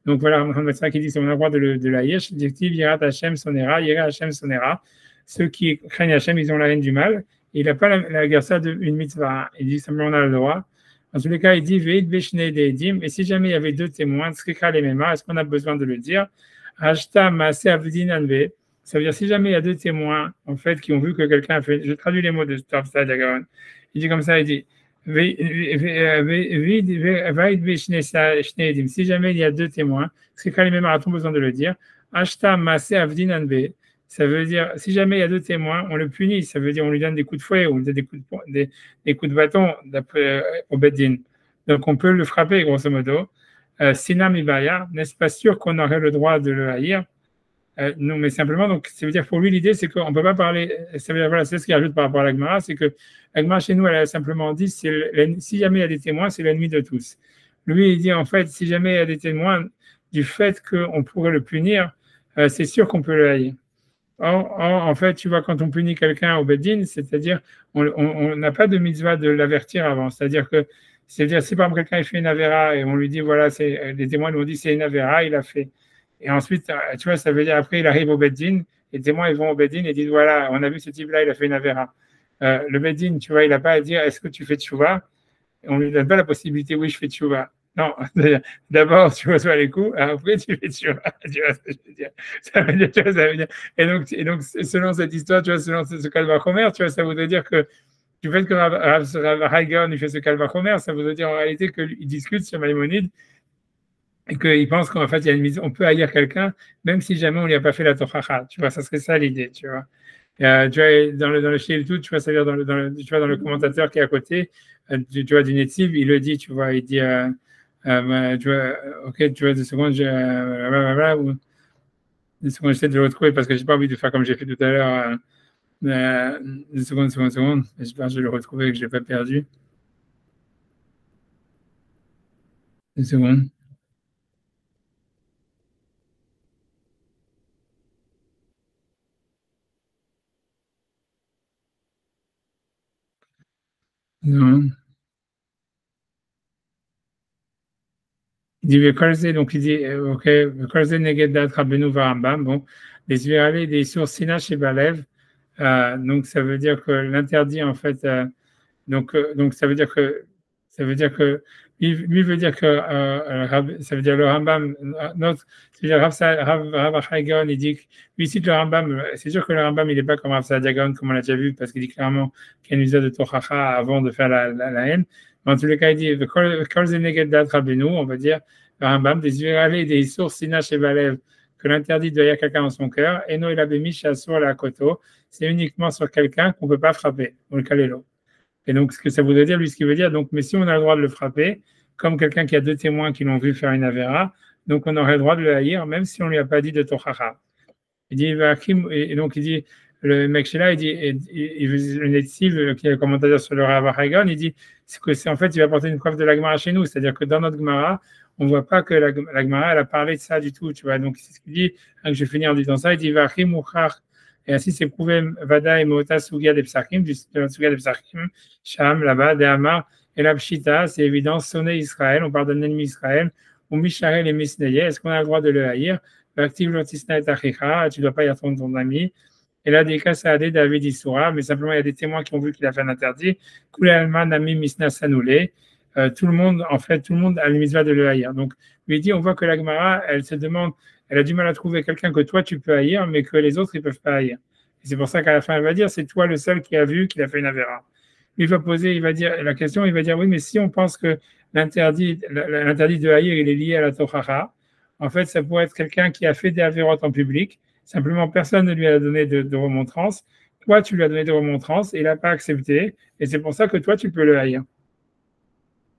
Donc voilà, qui dit qu'on a le droit de la Yesh, directive Yirat Hashem Sonera, Yira Hashem Sonera. Ceux qui craignent Hashem, ils ont la haine du mal. Et il n'a pas la gersa d'une mitzvah. Il dit simplement on a le droit. Dans tous les cas, il dit Veid Beshne Deidim. Et si jamais il y avait deux témoins, Tsrika les Mema, est-ce qu'on a besoin de le dire? Hashta Maase Avdin Anve. Ça veut dire si jamais il y a deux témoins, en fait, qui ont vu que quelqu'un a fait. Je traduis les mots de Tavsta Diagaon. Il dit comme ça, il dit si jamais il y a deux témoins, c'est quand les mêmes a-t-on besoin de le dire. Ashta Maase Avdin Anve. Ça veut dire, si jamais il y a deux témoins, on le punit. Ça veut dire, on lui donne des coups de fouet ou des coups de bâton au Beddin. Donc, on peut le frapper, grosso modo. Sinam Ibaya, n'est-ce pas sûr qu'on aurait le droit de le haïr? Non, mais simplement, donc, ça veut dire pour lui, l'idée, c'est qu'on ne peut pas parler. Ça veut dire, voilà, c'est ce qu'il ajoute par rapport à l'Agmara, c'est que l'Agmara chez nous, elle a simplement dit si jamais il y a des témoins, c'est l'ennemi de tous. Lui, il dit en fait, si jamais il y a des témoins, du fait qu'on pourrait le punir, c'est sûr qu'on peut le haïr. Or, en fait, tu vois, quand on punit quelqu'un au Beddin, c'est-à-dire, on n'a pas de mitzvah de l'avertir avant. C'est-à-dire, si par exemple quelqu'un fait une avéra et on lui dit, voilà, les témoins nous ont dit c'est une avéra, il a fait. Et ensuite, tu vois, ça veut dire après, il arrive au Beddin, les témoins ils vont au Beddin et disent, voilà, on a vu ce type-là, il a fait une avéra. Le Beddin, tu vois, il n'a pas à dire, est-ce que tu fais tchouva? On ne lui donne pas la possibilité, oui, je fais tchouva. Non, d'abord tu reçois les coups, après tu fais tchouva. Tu vois ce que je veux dire? Ça veut dire. Et donc, selon cette histoire, tu vois, selon ce Kalva Chomer, tu vois, ça voudrait dire que du fait que Rav Hagaon il fait ce Kalva Chomer, ça voudrait dire en réalité qu'il discute sur Maïmonide et qu'il pense qu'en fait, il y a une mise, on peut haïr quelqu'un, même si jamais on lui a pas fait la tochacha. Tu vois, ça serait ça l'idée, tu vois. Tu vois, dans le Shil tout, tu vois, ça veut dire tu vois, dans le commentateur qui est à côté, tu vois, du Netziv, il le dit, tu vois, il dit, tu vois, ok, tu vois, 2 secondes, ou 2 secondes, j'essaie de le retrouver parce que j'ai pas envie de faire comme j'ai fait tout à l'heure. 2 secondes. J'espère que je vais le retrouver et que je l'ai pas perdu. 2 secondes. Non. Il dit, donc il dit, ok, Vekolze Negedat Rabbeinu Varambam, bon, les Viralés des sources Sina chez Balev, donc ça veut dire que l'interdit, en fait, donc ça veut dire que lui veut dire que ça veut dire le Rambam, notre, c'est-à-dire Rav Achai Gaon, il dit, lui cite le Rambam, c'est sûr que le Rambam, il n'est pas comme Rav Saadia Gaon, comme on l'a déjà vu, parce qu'il dit clairement qu'il y a une usage de Tochacha avant de faire la haine. Mais en tous les cas, il dit, Kol Zeneged Dat Rabbeinu, on va dire, le Rambam, des Viralés, des sources Sina chez Balev, que l'interdit de haïr quelqu'un dans son cœur, et non, il avait mis sur la koto, c'est uniquement sur quelqu'un qu'on ne peut pas frapper, ou le kalélo. Et donc, ce que ça voudrait dire, lui, ce qu'il veut dire, donc, mais si on a le droit de le frapper, comme quelqu'un qui a 2 témoins qui l'ont vu faire une avéra, donc on aurait le droit de le haïr, même si on ne lui a pas dit de tochacha. Il dit, et donc il dit, le mec là, il dit, le Netziv, qui est le commentateur sur le Rav Hagan, il dit que c'est en fait, il va apporter une preuve de la Gemara chez nous, c'est-à-dire que dans notre Gemara, on ne voit pas que la Gemara, elle a parlé de ça du tout, tu vois. Donc c'est ce qu'il dit, je vais finir en disant ça, il dit, Vachim Uchach, et ainsi c'est prouvé, Vada et Mota Sugia de Psachim, de la Sugia de Psachim, Sham, là-bas, de Hamar, et la Pshita, c'est évident, sonner Israël, on parle d'un ennemi Israël, ou Misharel et Misneye, est-ce qu'on a le droit de le haïr? Active l'antisna et achicha, tu ne dois pas y attendre ton ami. Et là, des cas, ça a des David Issoura, mais simplement, il y a des témoins qui ont vu qu'il a fait un interdit. Koulé Alman, Ami, Misna, Sanoulé. Tout le monde, en fait, tout le monde a le mitzvah de le haïr. Donc, lui dit, on voit que la Gemara, elle se demande, elle a du mal à trouver quelqu'un que toi, tu peux haïr, mais que les autres, ils ne peuvent pas haïr. Et c'est pour ça qu'à la fin, elle va dire, c'est toi le seul qui a vu qu'il a fait une avéra. Il va poser, il va dire, la question, il va dire, oui, mais si on pense que l'interdit de haïr, il est lié à la Tochacha, en fait, ça pourrait être quelqu'un qui a fait des avérotes en public. Simplement, personne ne lui a donné de remontrance. Toi, tu lui as donné des remontrances et il n'a pas accepté. Et c'est pour ça que toi, tu peux le haïr.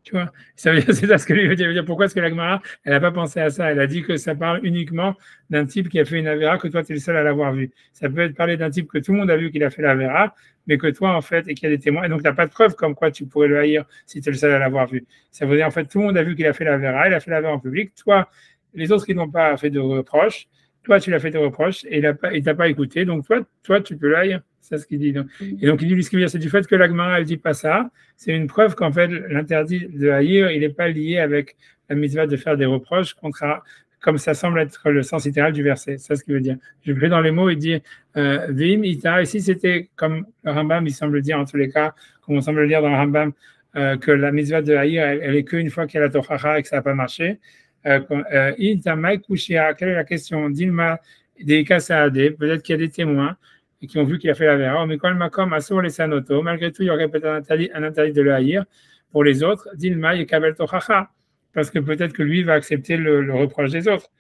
Tu vois, ça veut dire, c'est ça ce que lui veut dire. Pourquoi est-ce que la Gemara, elle n'a pas pensé à ça? Elle a dit que ça parle uniquement d'un type qui a fait une avéra, que toi, tu es le seul à l'avoir vu. Ça peut être parler d'un type que tout le monde a vu qu'il a fait l'avéra, mais que toi, en fait, et qu'il y a des témoins. Et donc, tu n'as pas de preuve comme quoi tu pourrais le haïr si tu es le seul à l'avoir vu. Ça veut dire, en fait, tout le monde a vu qu'il a fait l'avéra, il a fait l'avéra en public. Toi, les autres, qui n'ont pas fait de reproches, toi, tu l'as fait des reproches et il t'a pas écouté. Donc, toi, tu peux le haïr. C'est ce qu'il dit. Donc. Et donc, il dit, ce qu'il veut dire, c'est du fait que la Gemara, elle dit pas ça. C'est une preuve qu'en fait, l'interdit de haïr, il n'est pas lié avec la mitzvah de faire des reproches, comme ça semble être le sens littéral du verset. C'est ce qu'il veut dire. Je vais dans les mots, il dit Vim ita. Ici, c'était comme le Rambam, il semble dire en tous les cas, comme on semble le dire dans le Rambam, que la mitzvah de haïr, elle est qu'une fois qu'il y a la tochacha et que ça n'a pas marché. Quelle est la question? Dilma des Kassaadé, peut-être qu'il y a des témoins et qui ont vu qu'il a fait la vera. Mais quand le Makom Asur les Sanoto, malgré tout, il y aurait peut-être un interdit de le haïr pour les autres. Dilma et Kabel Tochacha, parce que peut-être que lui va accepter le reproche des autres.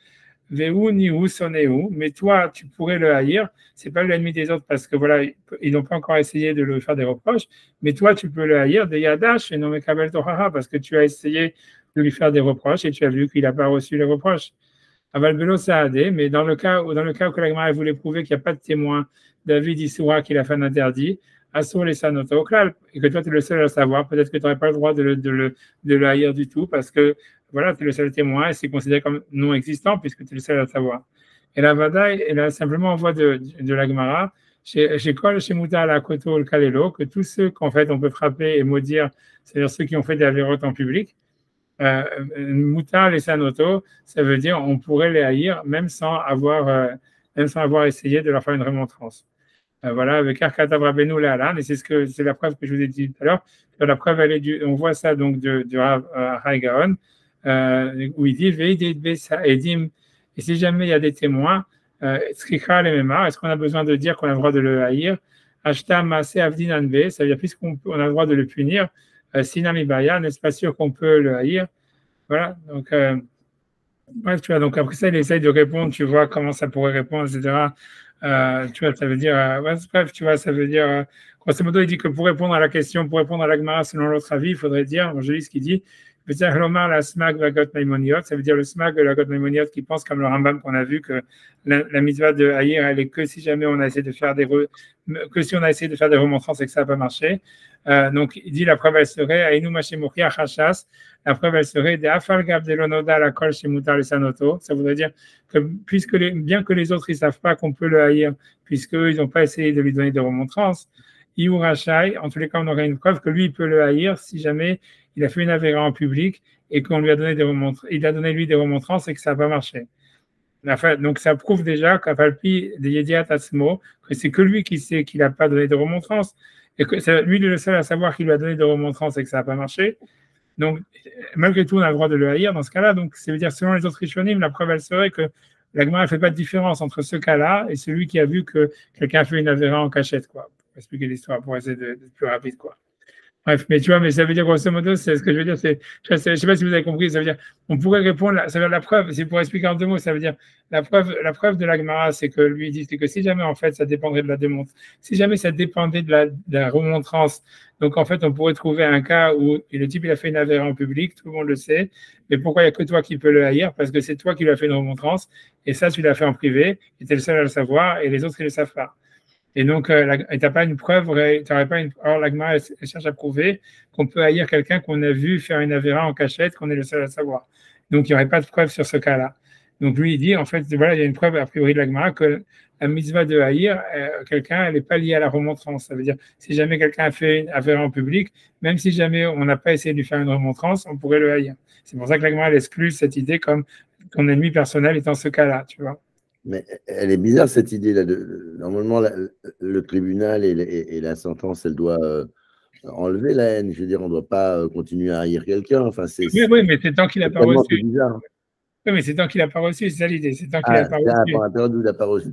Veu nihu soneu, mais toi, tu pourrais le haïr. C'est pas l'ennemi des autres parce que voilà, ils n'ont pas encore essayé de lui faire des reproches, mais toi, tu peux le haïr de Yadash et non mais Kabel Tochacha parce que tu as essayé de lui faire des reproches et tu as vu qu'il n'a pas reçu les reproches. Aval Belo Saadé, mais dans le cas où que la Gemara voulait prouver qu'il n'y a pas de témoin, David Issoura qu'il a fait un interdit, Assur les Sanoto et que toi tu es le seul à le savoir, peut-être que tu n'aurais pas le droit de le haïr du tout parce que voilà, tu es le seul témoin et c'est considéré comme non existant puisque tu es le seul à le savoir. Et la Vada, elle a simplement en voie de la Gemara, chez Kol, chez Mouta, la Koto, le Kalelo, que tous ceux qu'en fait on peut frapper et maudire, c'est-à-dire ceux qui ont fait des avérotes en public, Moutar les Sanoto, ça veut dire on pourrait les haïr même sans avoir essayé de leur faire une remontrance. Voilà, avec Arkata Rabbeinu la Alan, et c'est la preuve que je vous ai dit tout à l'heure. La preuve, on voit ça donc du Rav Gaon, où il dit Edim, et si jamais il y a des témoins, est-ce qu'on a besoin de dire qu'on a le droit de le haïr? Ashta Maase Avdin Anbe, ça veut dire puisqu'on a le droit de le punir, Sinam Ibaya, n'est-ce pas sûr qu'on peut le haïr? Voilà, donc Ouais, tu vois, donc après ça, il essaye de répondre, tu vois, comment ça pourrait répondre, etc. Tu vois, ça veut dire, ouais, bref, tu vois, ça veut dire, grosso modo, il dit que pour répondre à la question, pour répondre à la Gemara selon l'autre avis, il faudrait dire, je lis ce qu'il dit, Lomar la smag vagot maimoniot, ça veut dire le smag de la got maimoniot qui pense comme le Rambam qu'on a vu que la mitzvah de haïr, elle est que si jamais on a essayé de faire que si on a essayé de faire des remontrances et que ça n'a pas marché. Donc, il dit la preuve, elle serait, Aïnou Machemouchi Achachas, la preuve, elle serait des Afal Gab de l'Onoda la Kol Shemutar le Sanoto. Ça voudrait dire que bien que les autres ils savent pas qu'on peut le haïr, puisqu'eux ils n'ont pas essayé de lui donner des remontrances, Iou Rachai, en tous les cas, on aurait une preuve que lui il peut le haïr si jamais il a fait une avéra en public et qu'on lui a donné il a donné lui des remontrances et que ça n'a pas marché. Enfin, donc ça prouve déjà qu'à Palpi de Yediat Atzmo, que c'est que lui qui sait qu'il n'a pas donné de remontrances et que c'est lui le seul à savoir qu'il lui a donné des remontrances et que ça n'a pas marché. Donc, malgré tout, on a le droit de le haïr dans ce cas-là. Donc, ça veut dire, selon les autres Rishonim, la preuve, elle serait que la Gemara ne fait pas de différence entre ce cas-là et celui qui a vu que quelqu'un a fait une avéra en cachette, quoi. Pour expliquer l'histoire, pour essayer d'être plus rapide, quoi. Bref, mais tu vois, mais ça veut dire grosso modo, c'est ce que je veux dire, je sais pas si vous avez compris, ça veut dire, on pourrait répondre, ça veut dire la preuve, c'est pour expliquer en deux mots, ça veut dire, la preuve de la Gemara, c'est que lui dit que si jamais, en fait, ça dépendrait de la démonstration, si jamais ça dépendait de la remontrance, donc en fait, on pourrait trouver un cas où le type, il a fait une avéra en public, tout le monde le sait, mais pourquoi il n'y a que toi qui peux le haïr? Parce que c'est toi qui lui as fait une remontrance, et ça, tu l'as fait en privé, et tu es le seul à le savoir, et les autres, ils ne le savent pas. Et donc, tu n'as pas une preuve, alors l'agma, elle cherche à prouver qu'on peut haïr quelqu'un qu'on a vu faire une avéra en cachette, qu'on est le seul à savoir. Donc, il n'y aurait pas de preuve sur ce cas-là. Donc, lui, il dit, en fait, voilà, il y a une preuve a priori de l'agma que la mitzvah de haïr quelqu'un, elle n'est pas liée à la remontrance. Ça veut dire, si jamais quelqu'un a fait une avéra en public, même si jamais on n'a pas essayé de lui faire une remontrance, on pourrait le haïr. C'est pour ça que l'agma, elle exclut cette idée comme ton ennemi personnel est dans ce cas-là, tu vois. Mais elle est bizarre cette idée-là. Normalement, le tribunal et la sentence, elle doit enlever la haine. Je veux dire, on ne doit pas continuer à haïr quelqu'un. Enfin, oui, mais c'est tant qu'il n'a pas reçu. Bizarre. Oui, mais c'est tant qu'il n'a pas reçu, c'est ça l'idée. C'est tant qu'il n'a pas reçu. Pour la période où il n'a pas reçu.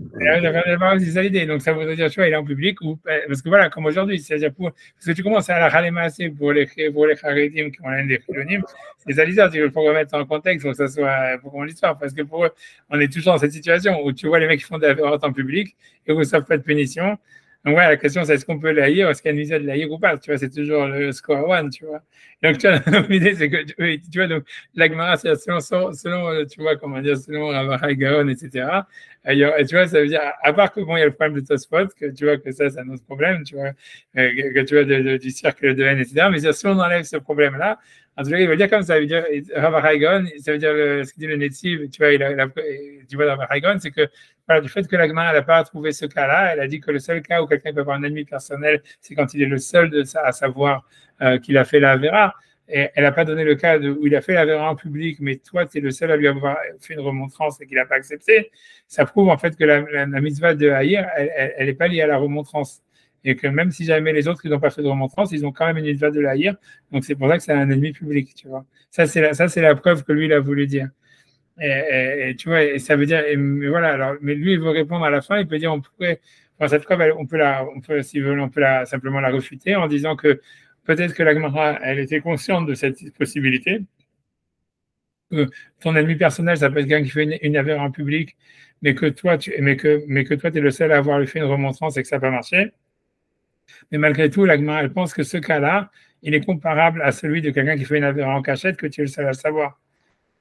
C'est ça l'idée. Donc ça voudrait dire, tu vois, il est en public, parce que voilà, comme aujourd'hui, c'est-à-dire parce que tu commences à la râler assez pour les charédim qui ont l'aine des philonymes, c'est ça l'histoire, il faut remettre en contexte, il faut que ça soit pour qu'on l'histoire, parce que pour eux, on est toujours dans cette situation où tu vois les mecs qui font des avéras en public et où ils ne savent pas de punition. Donc, ouais, la question, c'est est-ce qu'on peut l'haïr, est-ce qu'il y a une misère de l'haïr ou pas? Tu vois, c'est toujours le score one, tu vois. Donc, tu vois, l'idée, c'est que, tu vois, donc, la Gemara, c'est selon, tu vois, comment dire, selon Rabbi Gaon, etc. Tu vois, ça veut dire, à part que, bon, il y a le problème de Tosfot, que tu vois, que ça, c'est un autre problème, tu vois, que tu vois, du cercle de haine, etc. Mais si on enlève ce problème-là, en tout cas, il veut dire comme ça, veut dire, Rabbi Gaon, ça veut dire, ce qu'il dit le Netziv, tu vois, tu vois, Rabbi Gaon, c'est que, voilà, du fait que la Gemara n'a pas trouvé ce cas-là, elle a dit que le seul cas où quelqu'un peut avoir un ennemi personnel, c'est quand il est le seul à savoir qu'il a fait la Vera. Et elle n'a pas donné le cas où il a fait la Vera en public, mais toi, tu es le seul à lui avoir fait une remontrance et qu'il n'a pas accepté. Ça prouve en fait que la mitzvah de haïr, elle n'est pas liée à la remontrance. Et que même si jamais les autres, ils n'ont pas fait de remontrance, ils ont quand même une mitzvah de haïr. Donc c'est pour ça que c'est un ennemi public, tu vois. Ça, c'est la preuve que lui, il a voulu dire. Et tu vois, et ça veut dire, mais voilà, alors, mais lui, il veut répondre à la fin, il peut dire, cette preuve, s'il veut, on peut simplement la refuter en disant que peut-être que la Gemara, elle était consciente de cette possibilité, que ton ennemi personnel, ça peut être quelqu'un qui fait une affaire en public, mais que toi, tu es le seul à avoir fait une remontrance et que ça n'a pas marché. Mais malgré tout, la Gemara, elle pense que ce cas-là, il est comparable à celui de quelqu'un qui fait une affaire en cachette, que tu es le seul à le savoir.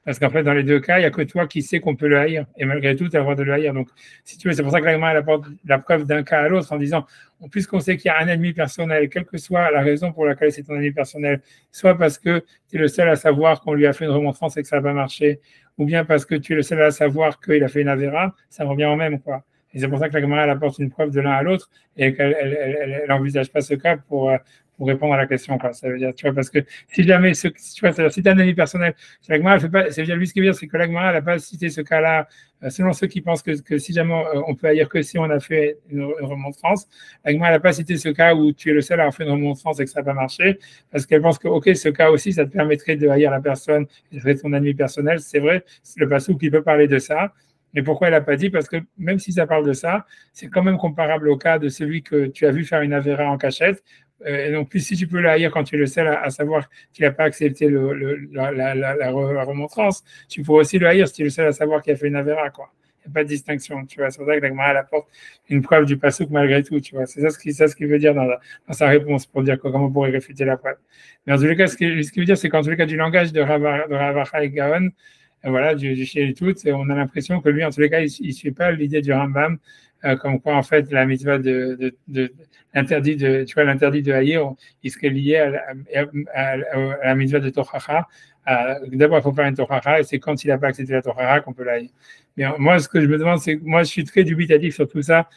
Parce qu'en fait, dans les deux cas, il n'y a que toi qui sais qu'on peut le haïr. Et malgré tout, tu as le droit de le haïr. Donc, si tu veux, c'est pour ça que la Gemara apporte la preuve d'un cas à l'autre en disant, puisqu'on sait qu'il y a un ennemi personnel, quelle que soit la raison pour laquelle c'est ton ennemi personnel, soit parce que tu es le seul à savoir qu'on lui a fait une remontrance et que ça n'a pas marché, ou bien parce que tu es le seul à savoir qu'il a fait une avéra, ça revient au même, quoi. Et c'est pour ça que la Gemara apporte une preuve de l'un à l'autre et qu'elle n'envisage pas ce cas pour répondre à la question, quoi. Ça veut dire, tu vois, parce que si jamais, tu vois, si tu as un avis personnel, la Gemara, fait pas, ça veut dire, lui, ce qu'il veut dire, c'est que la Gemara n'a pas cité ce cas-là, selon ceux qui pensent que si jamais on peut haïr que si on a fait une remontrance, la Gemara n'a pas cité ce cas où tu es le seul à avoir fait une remontrance et que ça n'a pas marché, parce qu'elle pense que, ok, ce cas aussi, ça te permettrait de haïr la personne et de ton ennemi personnel. C'est vrai, c'est le Passouk qui peut parler de ça. Mais pourquoi elle n'a pas dit? Parce que même si ça parle de ça, c'est quand même comparable au cas de celui que tu as vu faire une avéra en cachette, Et donc, plus si tu peux le haïr quand tu es le seul à savoir qu'il n'a pas accepté la remontrance, tu pourrais aussi le haïr si tu es le seul à savoir qu'il a fait une avéra, quoi. Il n'y a pas de distinction, tu vois. C'est pour ça que la Gemara apporte une preuve du pasuk malgré tout, tu vois. C'est ça ce qu'il veut dire dans sa réponse pour dire comment on pourrait réfuter la preuve. Mais en tous les cas, ce qu'il veut dire, c'est qu'en tous les cas, du langage de Rav Achai Gaon, voilà, du Shir tout, on a l'impression que lui, en tous les cas, il ne suit pas l'idée du Rambam, comme quoi, en fait, la mitzvah l'interdit de haïr, il serait lié à la mitzvah de Tochacha. D'abord, il faut faire une Tochacha, et c'est quand il n'a pas accepté la Tochacha qu'on peut l'haïr. Mais moi, ce que je me demande, c'est que moi, je suis très dubitatif sur tout ça,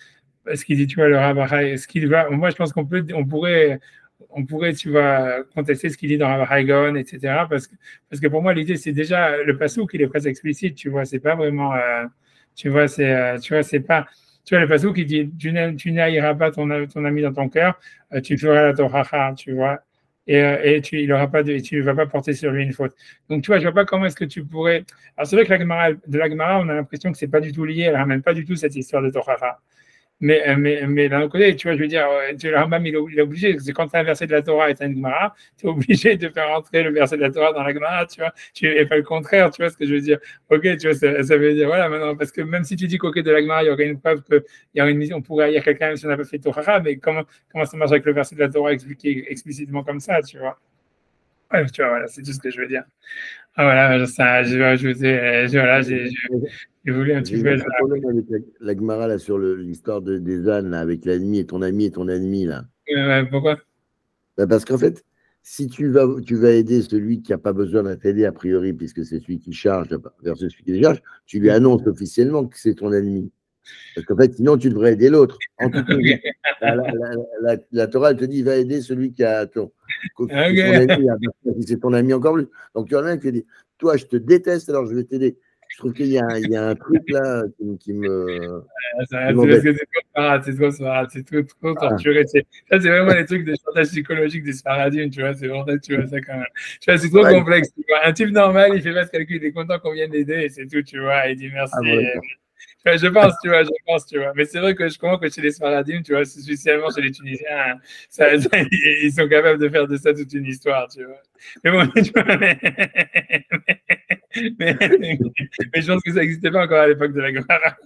parce qu'il dit, tu vois, le Rav Achai, est-ce qu'il va, moi, je pense qu'on pourrait, tu vois, contester ce qu'il dit dans Rav Achai Gaon, etc. Parce que pour moi, l'idée, c'est déjà le passouk, il est presque explicite, tu vois, c'est pas vraiment, tu vois, c'est pas, tu vois, le passouk qui dit, tu n'haïras pas ton ami dans ton cœur, tu feras la tochacha, tu vois, et tu ne vas pas porter sur lui une faute. Donc, tu vois, je vois pas comment est-ce que tu pourrais. Alors, c'est vrai que de la Gemara, on a l'impression que c'est pas du tout lié, elle ramène pas du tout cette histoire de tochacha. Mais d'un autre côté, tu vois, je veux dire, le Rambam, il est obligé, c'est quand tu as un verset de la Torah et tu as une Gemara, tu es obligé de faire entrer le verset de la Torah dans la Gemara, tu vois, et pas le contraire, tu vois ce que je veux dire. Ok, tu vois, ça veut dire, voilà, maintenant, parce que même si tu dis qu'au de la Gemara, il y aurait une preuve qu'il y aurait une mission, on pourrait haïr quelqu'un même si on n'a pas fait Torah, mais comment ça marche avec le verset de la Torah expliqué explicitement comme ça, tu vois. Ouais, tu vois, voilà, c'est tout ce que je veux dire. Ah, voilà, ça, je vais ajouter, voilà, j'ai voulu un petit peu. J'ai un problème avec la Gemara là, sur l'histoire des ânes, là, avec l'ennemi et ton ennemi, là. Pourquoi? Bah, parce qu'en fait, si tu vas aider celui qui n'a pas besoin d'être aidé, a priori, puisque c'est celui qui charge versus celui qui décharge, tu lui annonces officiellement que c'est ton ennemi. Parce qu'en fait, sinon, tu devrais aider l'autre. En tout cas, la Torah, elle te dit, va aider celui qui a ton ennemi, si c'est ton ami encore plus. Donc, il y en a un qui dit, toi, je te déteste, alors je vais t'aider. Je trouve qu'il y a un truc là qui me. C'est trop sparade, c'est trop torturé. Ça, c'est vraiment les trucs de chantage psychologique des Sfaradim, tu vois, c'est pour ça que tu vois ça quand même. Tu vois, c'est trop complexe. Tu vois. Un type normal, il fait pas ce calcul, il est content qu'on vienne l'aider et c'est tout, tu vois, il dit merci. Je pense, tu vois. Mais c'est vrai que je comprends que chez les Sfaradim, tu vois, spécialement chez les Tunisiens, ils sont capables de faire de ça toute une histoire, tu vois. Mais bon, tu vois, mais je pense que ça n'existait pas encore à l'époque de la Gemara.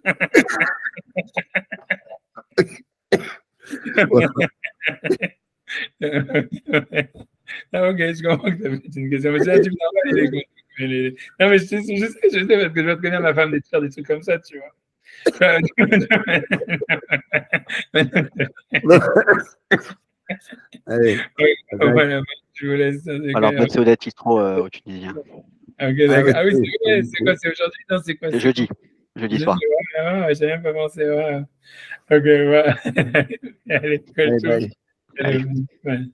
Ok, je comprends que ça peut être une question. Mais c'est un type normal, il est content. Non, mais je sais parce que je vois très bien ma femme faire des trucs comme ça, tu vois. Allez. Voilà, je vous laisse. Alors, bonne Saudette Citro au Tunisien. Ok, d'accord. Ah oui, c'est quoi? C'est aujourd'hui? Non, c'est quoi? C'est jeudi soir. J'ai même pas pensé. Ouais. Ok, voilà. Allez, Allez, bye. Allez, bye.